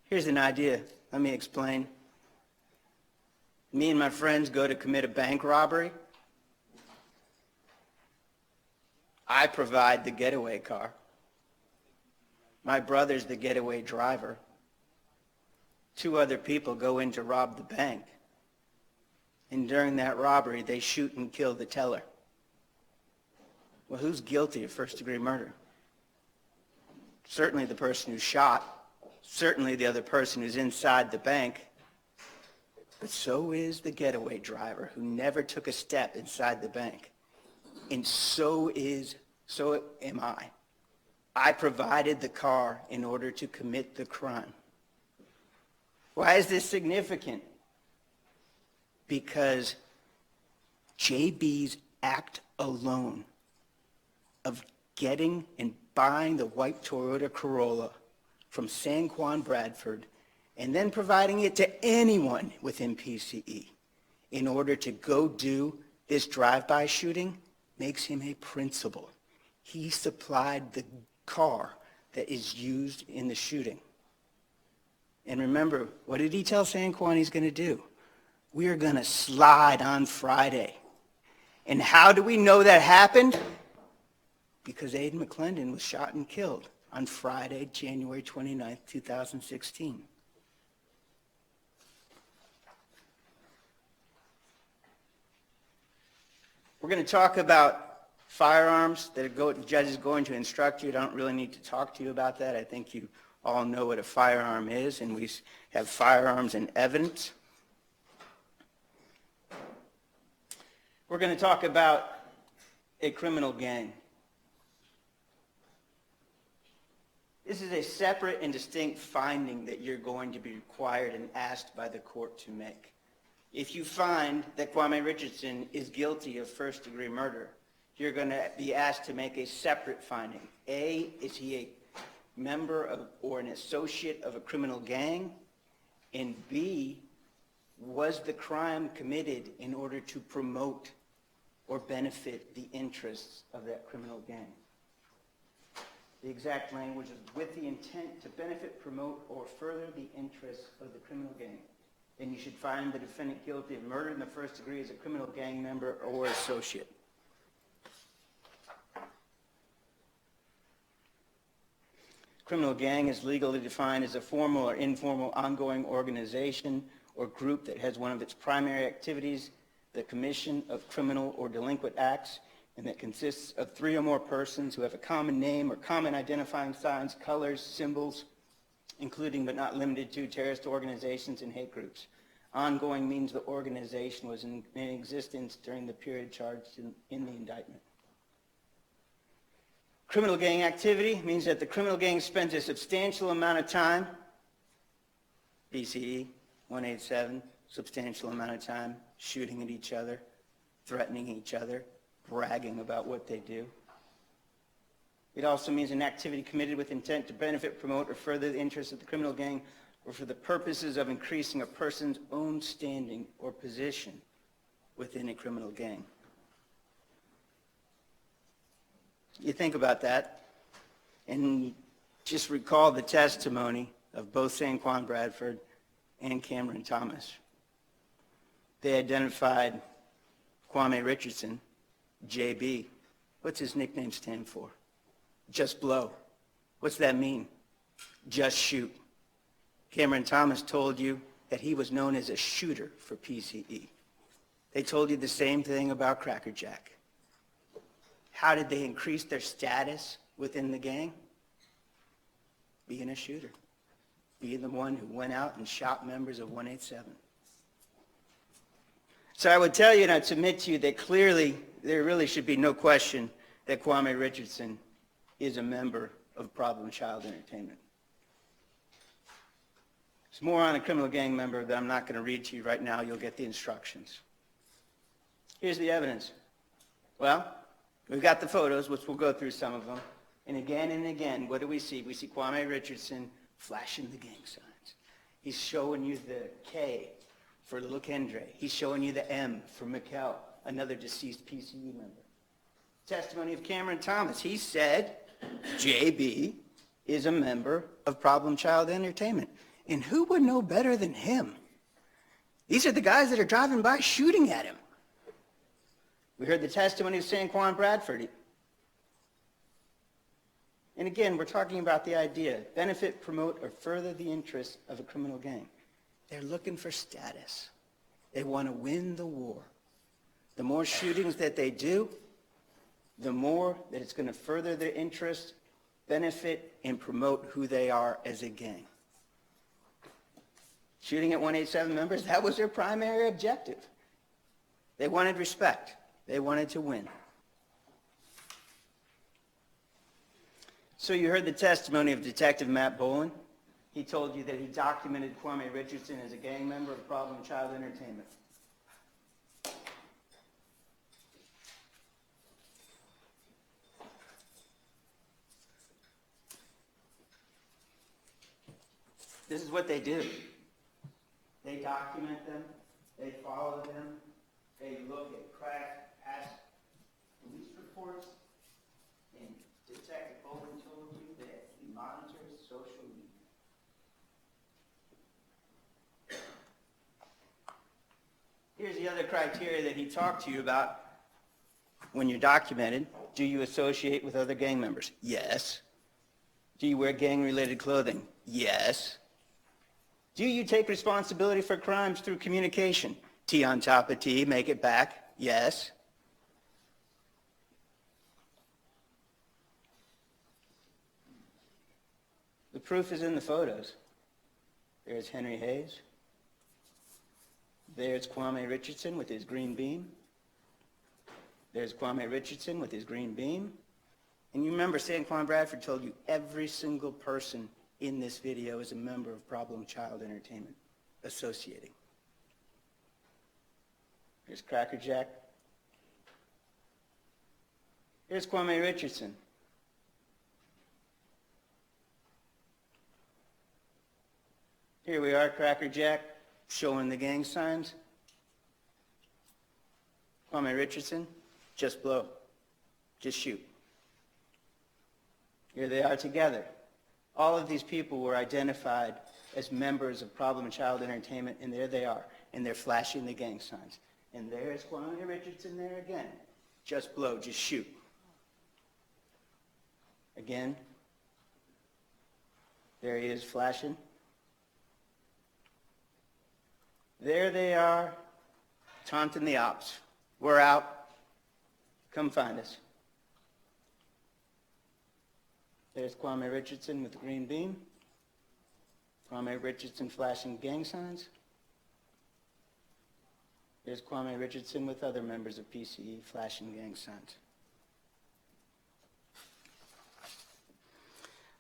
Here's an idea. Let me explain. Me and my friends go to commit a bank robbery. I provide the getaway car. My brother's the getaway driver. 2 other people go in to rob the bank. And during that robbery, they shoot and kill the teller. Well, who's guilty of first-degree murder? Certainly the person who shot. Certainly the other person who's inside the bank. But so is the getaway driver who never took a step inside the bank. And so am I. I provided the car in order to commit the crime. Why is this significant? Because JB's act alone of getting and buying the white Toyota Corolla from San Juan Bradford and then providing it to anyone within PCE in order to go do this drive-by shooting makes him a principal. He supplied the car that is used in the shooting. And remember, what did he tell San Juan he's going to do? We are going to slide on Friday. And how do we know that happened? Because Aiden McClendon was shot and killed on Friday, January 29th, 2016. We're going to talk about firearms that the judge is going to instruct you. I don't really need to talk to you about that. I think you all know what a firearm is, and we have firearms in evidence. We're going to talk about a criminal gang. This is a separate and distinct finding that you're going to be required and asked by the court to make. If you find that Kwame Richardson is guilty of first-degree murder, you're going to be asked to make a separate finding. A, is he a member of or an associate of a criminal gang? And B, was the crime committed in order to promote or benefit the interests of that criminal gang? The exact language is with the intent to benefit, promote, or further the interests of the criminal gang. Then you should find the defendant guilty of murder in the first degree as a criminal gang member or associate. Criminal gang is legally defined as a formal or informal ongoing organization or group that has one of its primary activities the commission of criminal or delinquent acts, and that consists of 3 or more persons who have a common name or common identifying signs, colors, symbols, including but not limited to terrorist organizations and hate groups. Ongoing means the organization was in existence during the period charged in the indictment. Criminal gang activity means that the criminal gang spends a substantial amount of time, BCE 187, substantial amount of time shooting at each other, threatening each other, bragging about what they do. It also means an activity committed with intent to benefit, promote, or further the interests of the criminal gang or for the purposes of increasing a person's own standing or position within a criminal gang. You think about that and just recall the testimony of both San Juan Bradford and Cameron Thomas. They identified Kwame Richardson, JB. What's his nickname stand for? Just blow. What's that mean? Just shoot. Cameron Thomas told you that he was known as a shooter for PCE. They told you the same thing about Cracker Jack. How did they increase their status within the gang? Being a shooter. Being the one who went out and shot members of 187. So I would tell you and I'd submit to you that clearly there really should be no question that Kwame Richardson is a member of Problem Child Entertainment. It's more on a criminal gang member that I'm not going to read to you right now. You'll get the instructions. Here's the evidence. Well, we've got the photos, which we'll go through some of them. And again, what do we see? We see Kwame Richardson flashing the gang signs. He's showing you the K for Little Kendre. He's showing you the M for Mikkel, another deceased PCE member. Testimony of Cameron Thomas. He said JB is a member of Problem Child Entertainment. And who would know better than him? These are the guys that are driving by shooting at him. We heard the testimony of Sanquan Bradford. And again, we're talking about the idea, benefit, promote, or further the interests of a criminal gang. They're looking for status. They want to win the war. The more shootings that they do, the more that it's going to further their interests, benefit, and promote who they are as a gang. Shooting at 187 members, that was their primary objective. They wanted respect. They wanted to win. So you heard the testimony of Detective Matt Bolin. He told you that he documented Kwame Richardson as a gang member of Problem Child Entertainment. This is what they do. They document them, they follow them, they look at past police reports, and Detective Bolin told you that he monitors social media. Here's the other criteria that he talked to you about when you're documented. Do you associate with other gang members? Yes. Do you wear gang-related clothing? Yes. Do you take responsibility for crimes through communication? T on top of T, make it back? Yes. The proof is in the photos. There's Henry Hayes. There's Kwame Richardson with his green beam. There's Kwame Richardson with his green beam. And you remember Sanquan Bradford told you every single person in this video is a member of Problem Child Entertainment, associating. Here's Cracker Jack. Here's Kwame Richardson. Here we are, Cracker Jack, showing the gang signs. Kwame Richardson, just blow, just shoot. Here they are together. All of these people were identified as members of Problem Child Entertainment, and there they are, and they're flashing the gang signs. And there's Kwame Richardson there again. Just blow, just shoot. Again, there he is flashing. There they are, taunting the ops. We're out. Come find us. There's Kwame Richardson with the green beam. Kwame Richardson flashing gang signs. There's Kwame Richardson with other members of PCE flashing gang signs.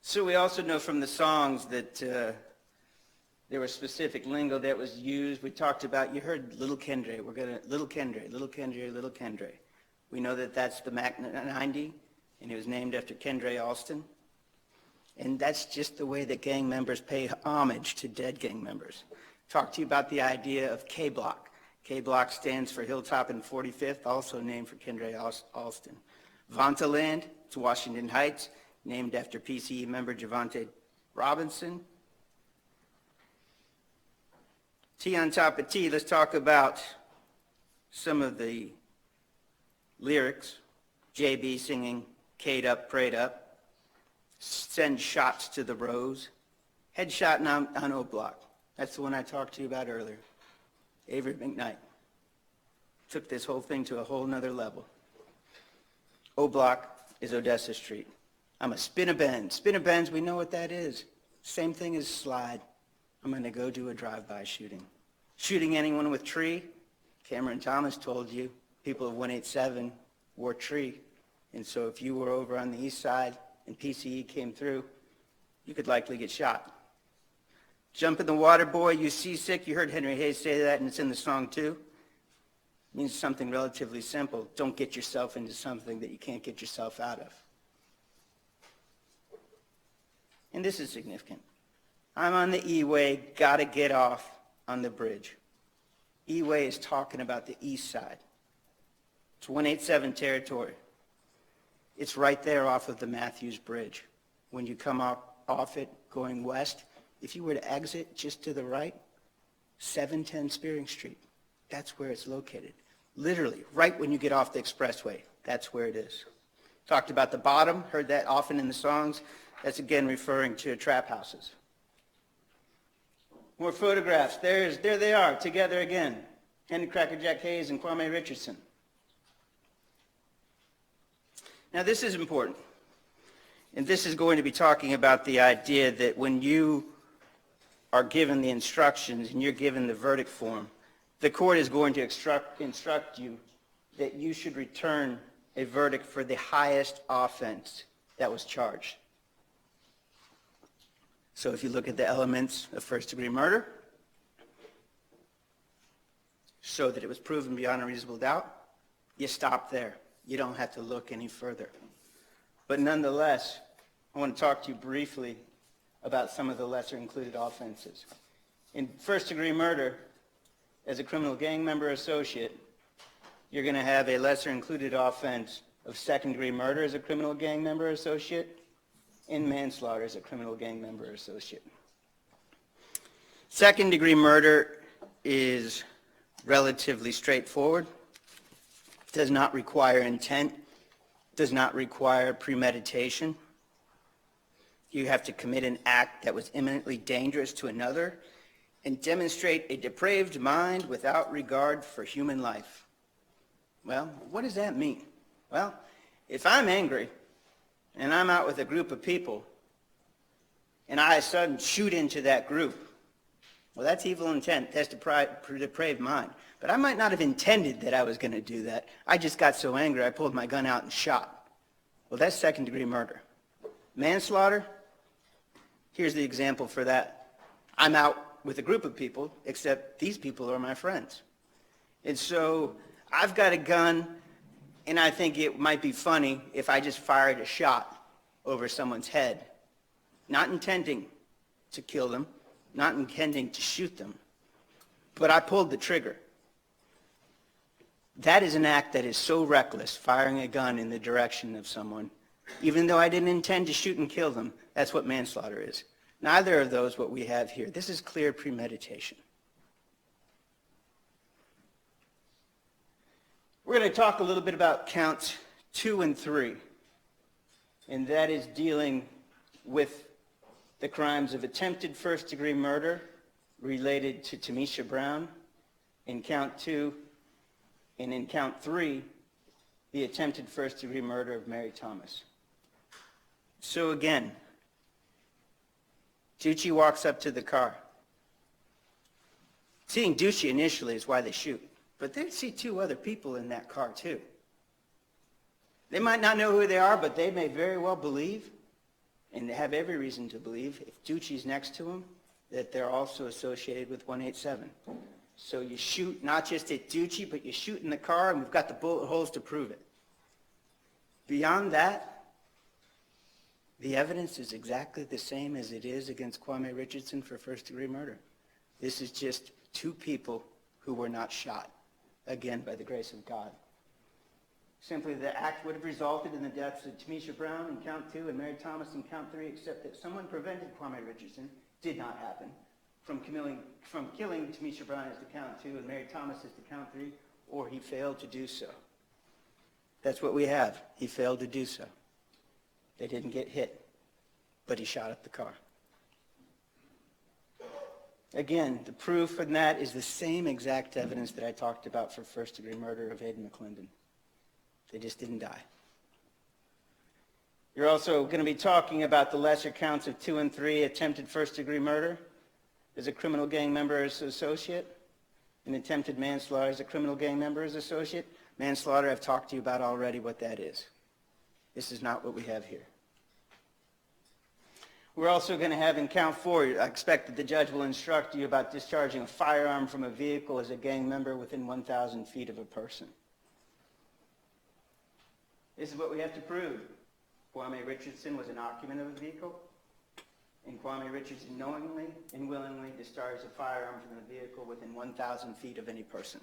So we also know from the songs that there was specific lingo that was used. We talked about, you heard Little Kendre. Little Kendre, Little Kendre, Little Kendre. We know that that's the Mac 90, and it was named after Kendre Alston. And that's just the way that gang members pay homage to dead gang members. Talk to you about the idea of K-Block. K-Block stands for Hilltop and 45th, also named for Kendre Alston. Vantaland, it's Washington Heights, named after PCE member Javante Robinson. T on top of T, let's talk about some of the lyrics. JB singing K'd Up, Prayed Up. Send shots to the rose. Headshot on O Block. That's the one I talked to you about earlier. Avery McKnight took this whole thing to a whole nother level. O Block is Odessa Street. I'm a spin a bend. Spin a bends, we know what that is. Same thing as slide. I'm going to go do a drive-by shooting. Shooting anyone with tree, Cameron Thomas told you, people of 187 wore tree. And so if you were over on the east side and PCE came through, you could likely get shot. Jump in the water, boy, you seasick. You heard Henry Hayes say that, and it's in the song too. It means something relatively simple. Don't get yourself into something that you can't get yourself out of. And this is significant. I'm on the E-way, gotta get off on the bridge. E-way is talking about the east side. It's 187 territory. It's right there off of the Matthews Bridge. When you come off it going west, if you were to exit just to the right, 710 Spearing Street, that's where it's located. Literally, right when you get off the expressway, that's where it is. Talked about the bottom, heard that often in the songs. That's again referring to trap houses. More photographs. There they are, together again. Henry Crackerjack Hayes and Kwame Richardson. Now this is important. And this is going to be talking about the idea that when you are given the instructions and you're given the verdict form, the court is going to instruct you that you should return a verdict for the highest offense that was charged. So if you look at the elements of first-degree murder, show that it was proven beyond a reasonable doubt, you stop there. You don't have to look any further. But nonetheless, I want to talk to you briefly about some of the lesser included offenses. In first-degree murder, as a criminal gang member associate, you're going to have a lesser included offense of second-degree murder as a criminal gang member associate and manslaughter as a criminal gang member associate. Second-degree murder is relatively straightforward. Does not require intent, does not require premeditation. You have to commit an act that was imminently dangerous to another and demonstrate a depraved mind without regard for human life. Well, what does that mean? Well, if I'm angry and I'm out with a group of people and I suddenly shoot into that group, well, that's evil intent, that's depraved mind. But I might not have intended that I was going to do that. I just got so angry I pulled my gun out and shot. Well, that's second-degree murder. Manslaughter, here's the example for that. I'm out with a group of people, except these people are my friends. And so I've got a gun, and I think it might be funny if I just fired a shot over someone's head, not intending to kill them, not intending to shoot them, but I pulled the trigger. That is an act that is so reckless, firing a gun in the direction of someone. Even though I didn't intend to shoot and kill them, that's what manslaughter is. Neither of those what we have here. This is clear premeditation. We're going to talk a little bit about counts 2 and 3, and that is dealing with the crimes of attempted first-degree murder related to Tamisha Brown in count 2, and in count 3, the attempted first-degree murder of Mary Thomas. So again, Ducci walks up to the car. Seeing Ducci initially is why they shoot, but they see 2 other people in that car too. They might not know who they are, but they may very well believe, and they have every reason to believe, if Ducci's next to them, that they're also associated with 187. So you shoot not just at Ducci, but you shoot in the car, and we've got the bullet holes to prove it. Beyond that, the evidence is exactly the same as it is against Kwame Richardson for first-degree murder. This is just 2 people who were not shot, again, by the grace of God. Simply, the act would have resulted in the deaths of Tamisha Brown in count 2 and Mary Thomas in count 3, except that someone prevented Kwame Richardson, did not happen, from killing Tamisha Brown as to count 2 and Mary Thomas as to count 3, or he failed to do so. That's what we have. He failed to do so. They didn't get hit, but he shot up the car. Again, the proof in that is the same exact evidence that I talked about for first-degree murder of Aiden McClendon. They just didn't die. We're also going to be talking about the lesser counts of 2 and 3, attempted first-degree murder as a criminal gang member or his associate, and attempted manslaughter as a criminal gang member or his associate. Manslaughter, I've talked to you about already what that is. This is not what we have here. We're also going to have in count 4, I expect that the judge will instruct you about discharging a firearm from a vehicle as a gang member within 1,000 feet of a person. This is what we have to prove. Kwame Richardson was an occupant of a vehicle, and Kwame Richardson knowingly and willingly discharged a firearm from a vehicle within 1,000 feet of any person.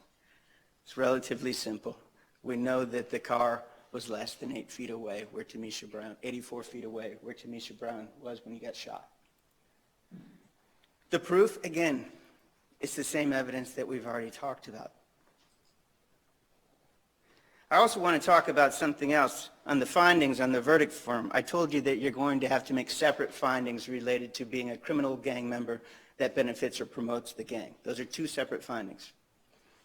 It's relatively simple. We know that the car was less than 8 feet away where Tamisha Brown, 84 feet away where Tamisha Brown was when he got shot. The proof, again, it's the same evidence that we've already talked about. I also want to talk about something else on the findings on the verdict form. I told you that you're going to have to make separate findings related to being a criminal gang member that benefits or promotes the gang. Those are 2 separate findings.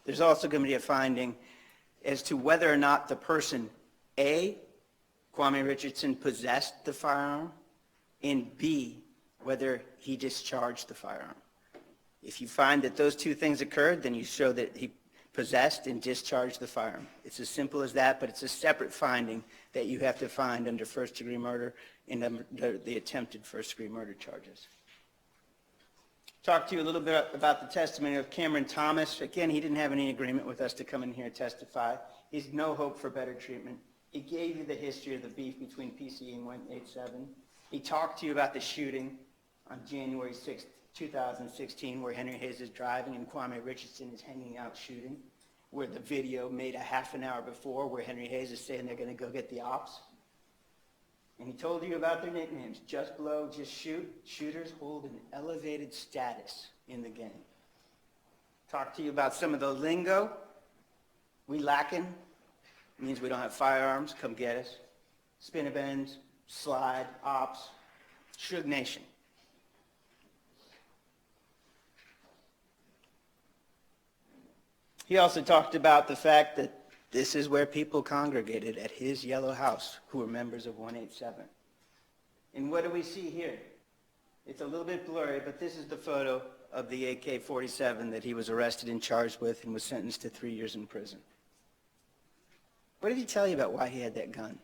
There's also going to be a finding as to whether or not the person, A, Kwame Richardson, possessed the firearm, and B, whether he discharged the firearm. If you find that those 2 things occurred, then you show that he possessed and discharged the firearm. It's as simple as that, but it's a separate finding that you have to find under first-degree murder and under the attempted first-degree murder charges. Talk to you a little bit about the testimony of Cameron Thomas. Again, he didn't have any agreement with us to come in here and testify. He's no hope for better treatment. He gave you the history of the beef between PC and 187. He talked to you about the shooting on January 6, 2016, where Henry Hayes is driving and Kwame Richardson is hanging out shooting, where the video made a half an hour before where Henry Hayes is saying they're going to go get the ops. And he told you about their nicknames. Just Blow, Just Shoot. Shooters hold an elevated status in the gang. Talk to you about some of the lingo. We lacking means we don't have firearms. Come get us. Spin-a-bends, slide, ops, Suge Nation. He also talked about the fact that this is where people congregated at his yellow house who were members of 187. And what do we see here? It's a little bit blurry, but this is the photo of the AK-47 that he was arrested and charged with and was sentenced to 3 years in prison. What did he tell you about why he had that gun?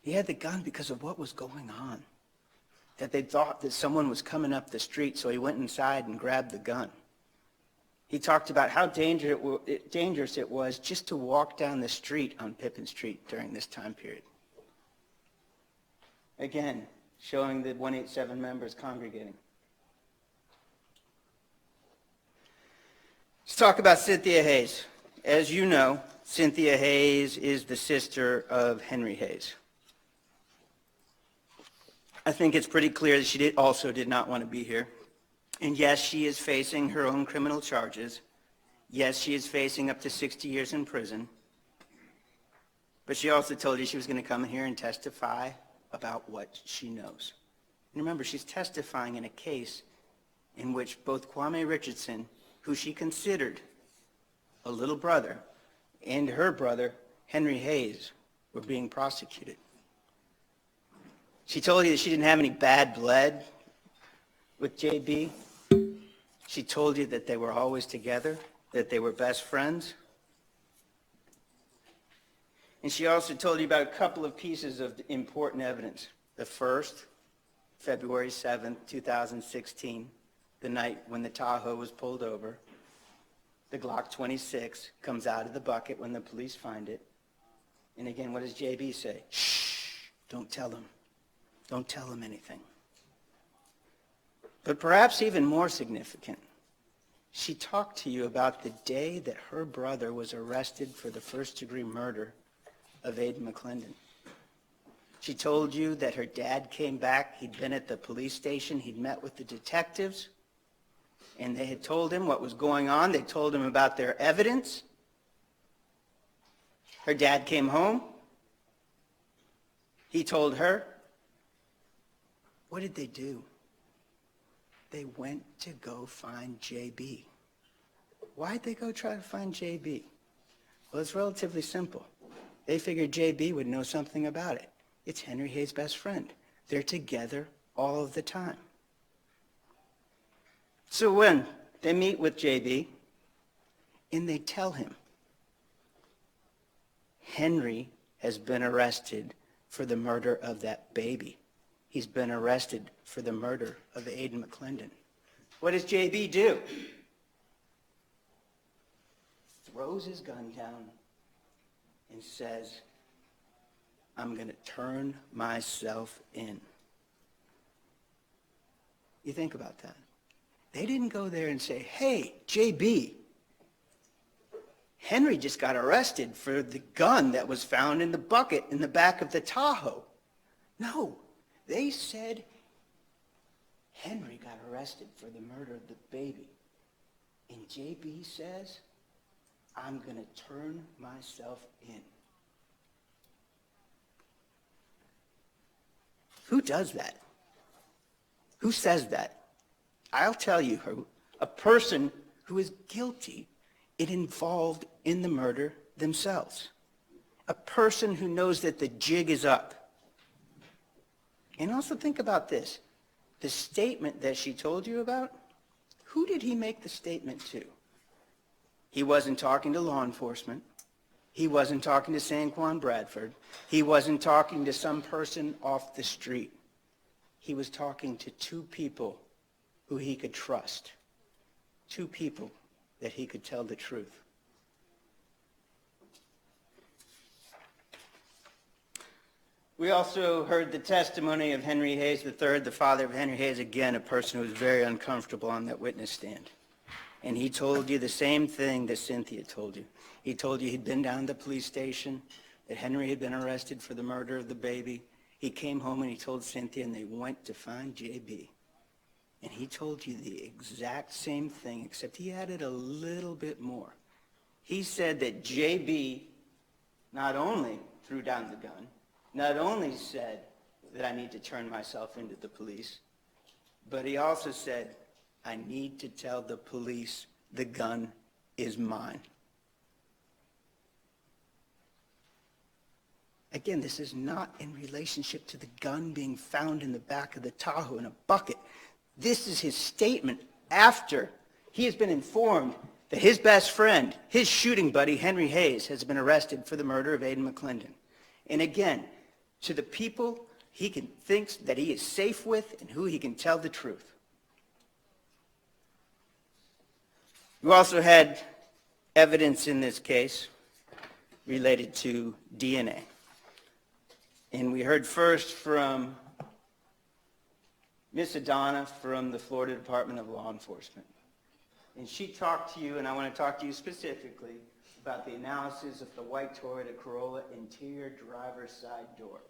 He had the gun because of what was going on. That they thought that someone was coming up the street, so he went inside and grabbed the gun. He talked about how dangerous it was just to walk down the street on Pippin Street during this time period. Again, showing the 187 members congregating. Let's talk about Cynthia Hayes. As you know, Cynthia Hayes is the sister of Henry Hayes. I think it's pretty clear that she also did not want to be here. And yes, she is facing her own criminal charges. Yes, she is facing up to 60 years in prison. But she also told you she was going to come in here and testify about what she knows. And remember, she's testifying in a case in which both Kwame Richardson, who she considered a little brother, and her brother, Henry Hayes, were being prosecuted. She told you that she didn't have any bad blood with JB. She told you that they were always together, that they were best friends. And she also told you about a couple of pieces of important evidence. The first, February 7th, 2016, the night when the Tahoe was pulled over. The Glock 26 comes out of the bucket when the police find it. And again, what does JB say? Shh, don't tell him. Don't tell him anything. But perhaps even more significant, she talked to you about the day that her brother was arrested for the first-degree murder of Aiden McClendon. She told you that her dad came back. He'd been at the police station. He'd met with the detectives, and they had told him what was going on. They told him about their evidence. Her dad came home. He told her. What did they do? They went to go find JB. Why'd they go try to find JB? Well, it's relatively simple. They figured JB would know something about it. It's Henry Hayes' best friend. They're together all of the time. So when they meet with JB and they tell him, Henry has been arrested for the murder of that baby. He's been arrested for the murder of Aiden McClendon. What does JB do? Throws his gun down and says, I'm going to turn myself in. You think about that. They didn't go there and say, hey, JB, Henry just got arrested for the gun that was found in the bucket in the back of the Tahoe. No, they said Henry got arrested for the murder of the baby. And JB says, I'm going to turn myself in. Who does that? Who says that? I'll tell you who. A person who is guilty and involved in the murder themselves. A person who knows that the jig is up. And also think about this. The statement that she told you about, who did he make the statement to? He wasn't talking to law enforcement. He wasn't talking to Sanquan Bradford. He wasn't talking to some person off the street. He was talking to two people who he could trust. Two people that he could tell the truth. We also heard the testimony of Henry Hayes III, the father of Henry Hayes, again, a person who was very uncomfortable on that witness stand. And he told you the same thing that Cynthia told you. He told you he'd been down to the police station, that Henry had been arrested for the murder of the baby. He came home and he told Cynthia, and they went to find JB. And he told you the exact same thing, except he added a little bit more. He said that JB not only threw down the gun, not only said that I need to turn myself into the police, but he also said, I need to tell the police the gun is mine. Again, this is not in relationship to the gun being found in the back of the Tahoe in a bucket. This is his statement after he has been informed that his best friend, his shooting buddy, Henry Hayes, has been arrested for the murder of Aiden McClendon. And again, to the people thinks that he is safe with and who he can tell the truth. You also had evidence in this case related to DNA. And we heard first from Miss Adana from the Florida Department of Law Enforcement. And she talked to you, and I want to talk to you specifically about the analysis of the white Toyota Corolla interior driver's side door.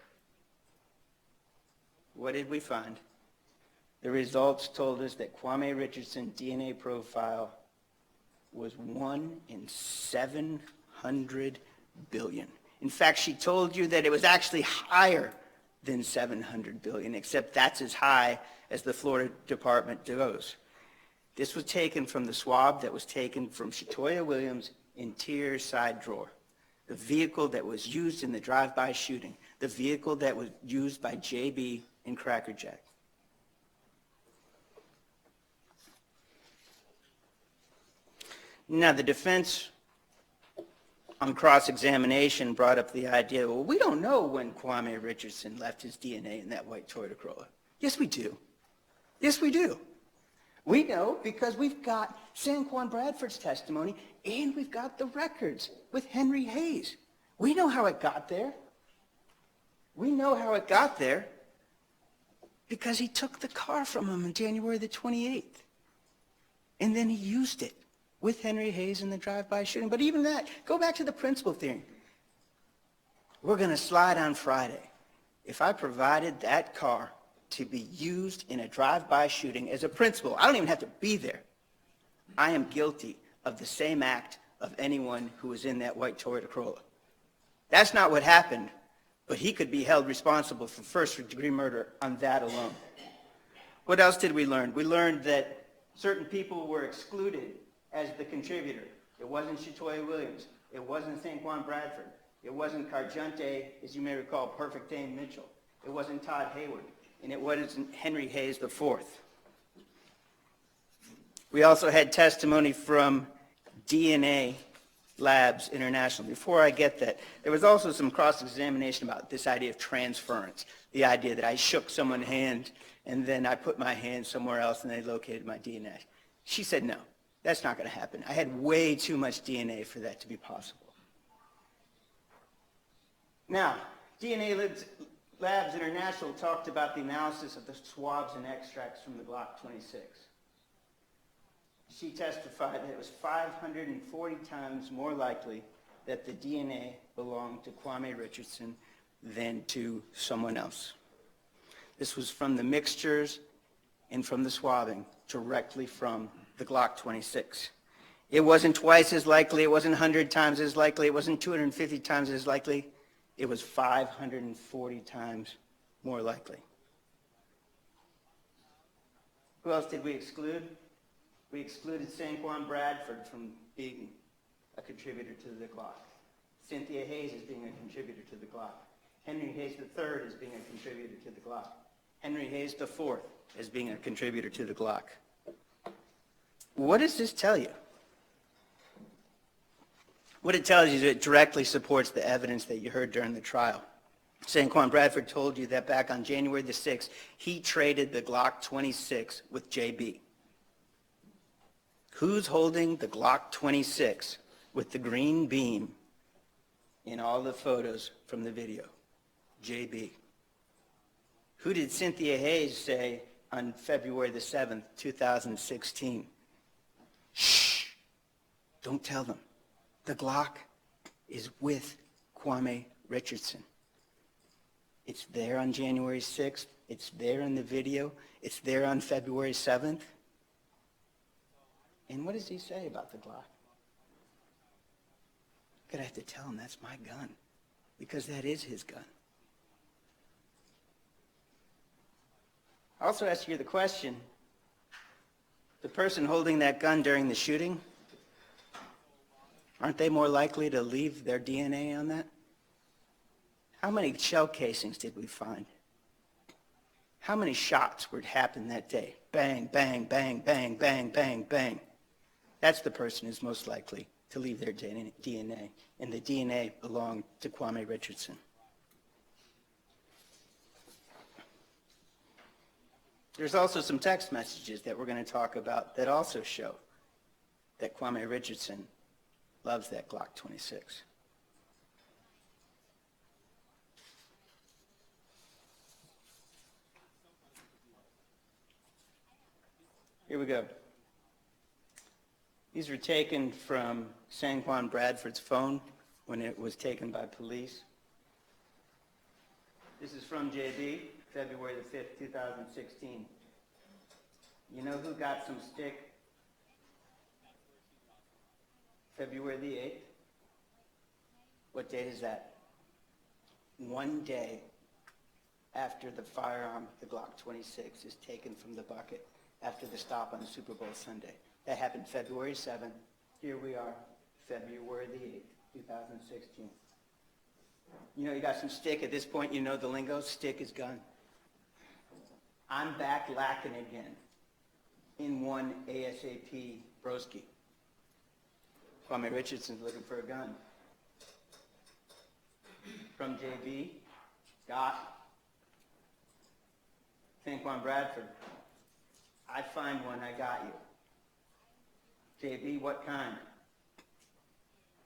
What did we find? The results told us that Kwame Richardson DNA profile was 1 in 700 billion. In fact, she told you that it was actually higher than 700 billion, except that's as high as the Florida Department goes. This was taken from the swab that was taken from Shatoya Williams' interior side drawer, the vehicle that was used in the drive-by shooting, the vehicle that was used by JB and Cracker Jack. Now, the defense on cross-examination brought up the idea, well, we don't know when Kwame Richardson left his DNA in that white Toyota Corolla. Yes, we do. Yes, we do. We know because we've got Sanquan Bradford's testimony and we've got the records with Henry Hayes. We know how it got there. We know how it got there because he took the car from him on January the 28th. And then he used it with Henry Hayes in the drive-by shooting. But even that, go back to the principal theory. We're going to slide on Friday. If I provided that car to be used in a drive-by shooting as a principal, I don't even have to be there. I am guilty of the same act of anyone who was in that white Toyota Corolla. That's not what happened, but he could be held responsible for first-degree murder on that alone. What else did we learn? We learned that certain people were excluded as the contributor. It wasn't Shatoya Williams. It wasn't Sanquan Bradford. It wasn't Carjunte, as you may recall, Perfect Dane Mitchell. It wasn't Todd Hayward, and it wasn't Henry Hayes IV. We also had testimony from DNA Labs International. Before I get that, there was also some cross-examination about this idea of transference, the idea that I shook someone's hand and then I put my hand somewhere else and they located my DNA. She said, no, that's not going to happen. I had way too much DNA for that to be possible. Now, DNA Labs International talked about the analysis of the swabs and extracts from the Glock 26. She testified that it was 540 times more likely that the DNA belonged to Kwame Richardson than to someone else. This was from the mixtures and from the swabbing directly from the Glock 26. It wasn't twice as likely, it wasn't 100 times as likely, it wasn't 250 times as likely, it was 540 times more likely. Who else did we exclude? We excluded Sanquon Bradford from being a contributor to the Glock. Cynthia Hayes as being a contributor to the Glock. Henry Hayes III as being a contributor to the Glock. Henry Hayes IV as being a contributor to the Glock. What does this tell you? What it tells you is it directly supports the evidence that you heard during the trial. Sanquon Bradford told you that back on January the 6th, he traded the Glock 26 with JB. Who's holding the Glock 26 with the green beam in all the photos from the video? JB. Who did Cynthia Hayes say on February the 7th, 2016? Shh, don't tell them. The Glock is with Kwame Richardson. It's there on January 6th. It's there in the video. It's there on February 7th. And what does he say about the Glock? I'm going to have to tell him that's my gun, because that is his gun. I also ask you the question, the person holding that gun during the shooting, aren't they more likely to leave their DNA on that? How many shell casings did we find? How many shots would happen that day? Bang, bang, bang, bang, bang, bang, bang. That's the person who's most likely to leave their DNA, and the DNA belonged to Kwame Richardson. There's also some text messages that we're going to talk about that also show that Kwame Richardson loves that Glock 26. Here we go. These were taken from Sanquon Bradford's phone when it was taken by police. This is from JB, February the 5th, 2016. You know who got some stick? February the 8th. What date is that? One day after the firearm, the Glock 26, is taken from the bucket after the stop on the Super Bowl Sunday. That happened February 7th. Here we are, February the 8th, 2016. You know, you got some stick. At this point, you know the lingo. Stick is gun. I'm back lacking again in one ASAP broski. Kwame Richardson's looking for a gun. From JB, got Sanquon Bradford. I find one, I got you. JB, what kind?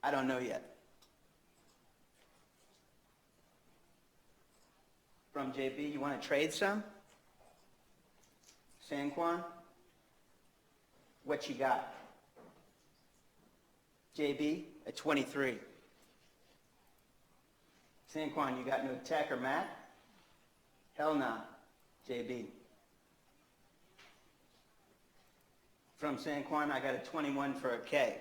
I don't know yet. From JB, you want to trade some? Sanquon, what you got? JB, a 23. Sanquon, you got no tech or mat? Hell no, JB. From Sanquon, I got a 21 for a K.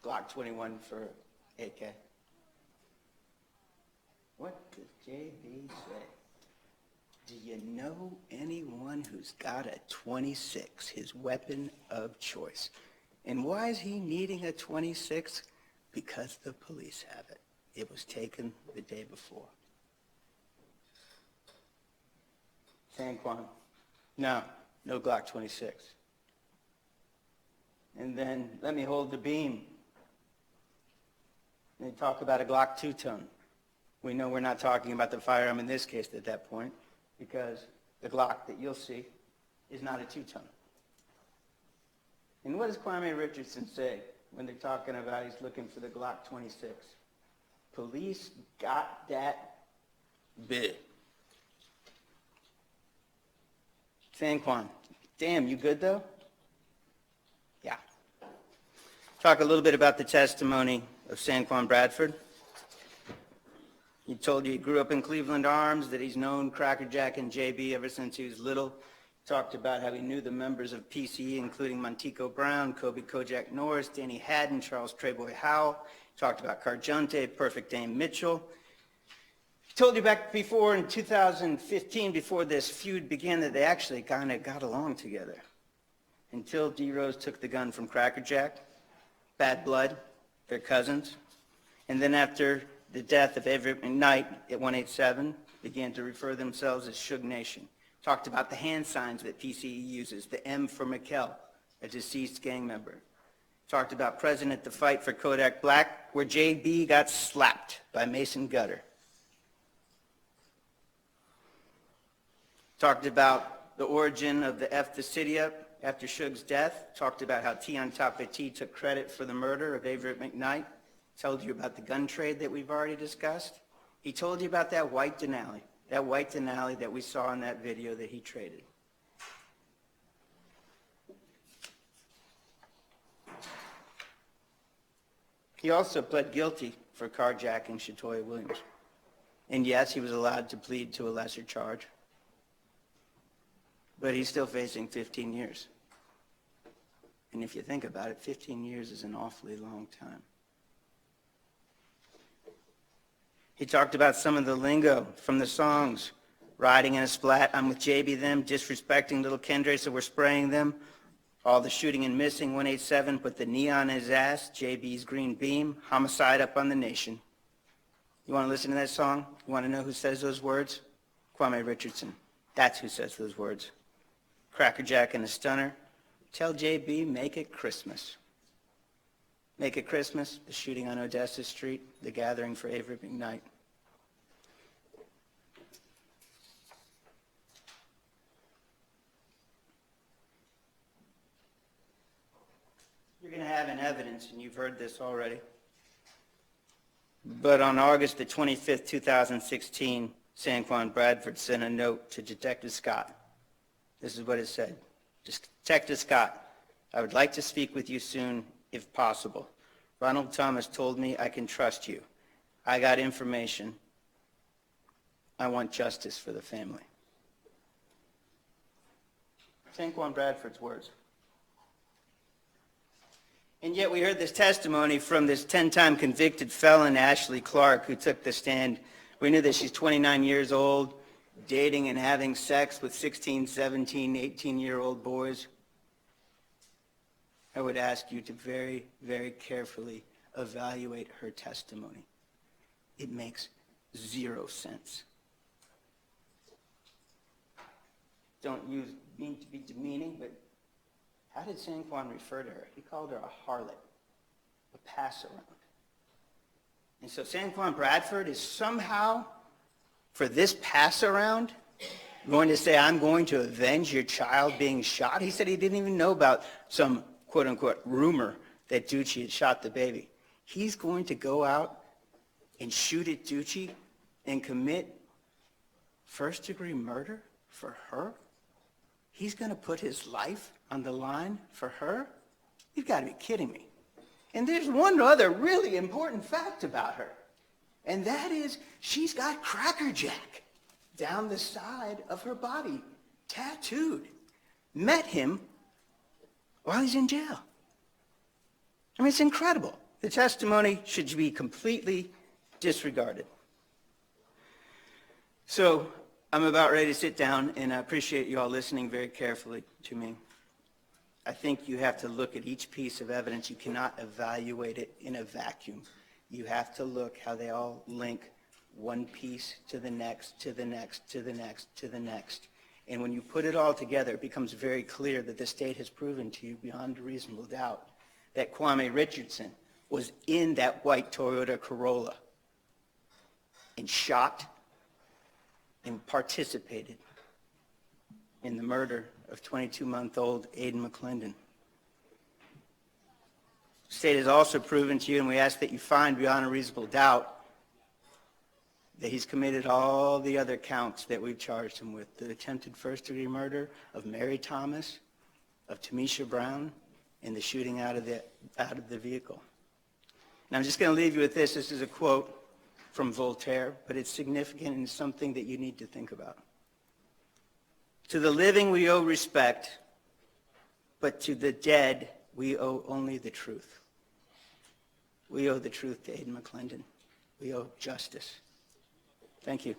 Glock 21 for AK. What does JB say? Do you know anyone who's got a 26, his weapon of choice? And why is he needing a 26? because the police have it. It was taken the day before. San Juan, no Glock 26. And then let me hold the beam. And they talk about a Glock 2-tone. We know we're not talking about the firearm in this case at that point, because the Glock that you'll see is not a 2-tone. And what does Kwame Richardson say when they're talking about he's looking for the Glock 26? Police got that big. San Juan, damn, you good though? Yeah. Talk a little bit about the testimony of San Juan Bradford. He told you he grew up in Cleveland Arms, that he's known Cracker Jack and JB ever since he was little. Talked about how he knew the members of PCE, including Montico Brown, Kobe Kojak Norris, Danny Haddon, Charles Treyboy Howell. Talked about Carjunte, Perfect Dame Mitchell. He told you back before in 2015, before this feud began, that they actually kind of got along together. Until D. Rose took the gun from Cracker Jack. Bad blood, they're cousins. And then after the death of Avery McKnight at 187, began to refer themselves as Suge Nation. Talked about the hand signs that PCE uses, the M for Mikkel, a deceased gang member. Talked about present at the fight for Kodak Black, where JB got slapped by Mason Gutter. Talked about the origin of the F the City Up after Suge's death. Talked about how Tion Tapeti took credit for the murder of Avery McKnight. Told you about the gun trade that we've already discussed. He told you about that white Denali that we saw in that video that he traded. He also pled guilty for carjacking Shatoya Williams. And yes, he was allowed to plead to a lesser charge. But he's still facing 15 years. And if you think about it, 15 years is an awfully long time. He talked about some of the lingo from the songs. Riding in a splat, I'm with JB them, disrespecting little Kendre, so we're spraying them. All the shooting and missing, 187, put the neon in his ass, JB's green beam, homicide up on the nation. You want to listen to that song? You want to know who says those words? Kwame Richardson. That's who says those words. Cracker Jack and a stunner. Tell JB, make it Christmas. Make it Christmas, the shooting on Odessa Street, the gathering for Avery McKnight. You're going to have an evidence, and you've heard this already. But on August the 25th, 2016, San Juan Bradford sent a note to Detective Scott. This is what it said. Detective Scott, I would like to speak with you soon, if possible. Ronald Thomas told me I can trust you. I got information. I want justice for the family. San Juan Bradford's words. And yet we heard this testimony from this 10-time convicted felon, Ashley Clark, who took the stand. We knew that she's 29 years old, dating and having sex with 16, 17, 18-year-old boys. I would ask you to very, very carefully evaluate her testimony. It makes zero sense. Don't mean to be demeaning, but how did San Juan refer to her? He called her a harlot, a pass-around. And so San Juan Bradford is somehow, for this pass-around, going to say, I'm going to avenge your child being shot? He said he didn't even know about some quote-unquote rumor that Ducci had shot the baby. He's going to go out and shoot at Ducci and commit first-degree murder for her? He's going to put his life on the line for her? You've got to be kidding me. And there's one other really important fact about her, and that is she's got Cracker Jack down the side of her body, tattooed. Met him while he's in jail. I mean, it's incredible. The testimony should be completely disregarded. So I'm about ready to sit down, and I appreciate you all listening very carefully to me. I think you have to look at each piece of evidence. You cannot evaluate it in a vacuum. You have to look how they all link one piece to the next, to the next, to the next, to the next. And when you put it all together, it becomes very clear that the state has proven to you beyond a reasonable doubt that Kwame Richardson was in that white Toyota Corolla and shot and participated in the murder of 22-month-old Aiden McClendon. The state has also proven to you, and we ask that you find beyond a reasonable doubt, that he's committed all the other counts that we've charged him with, the attempted first-degree murder of Mary Thomas, of Tamisha Brown, and the shooting out of the vehicle. And I'm just going to leave you with this. This is a quote from Voltaire, but it's significant and something that you need to think about. To the living we owe respect, but to the dead we owe only the truth. We owe the truth to Aiden McClendon. We owe justice. Thank you.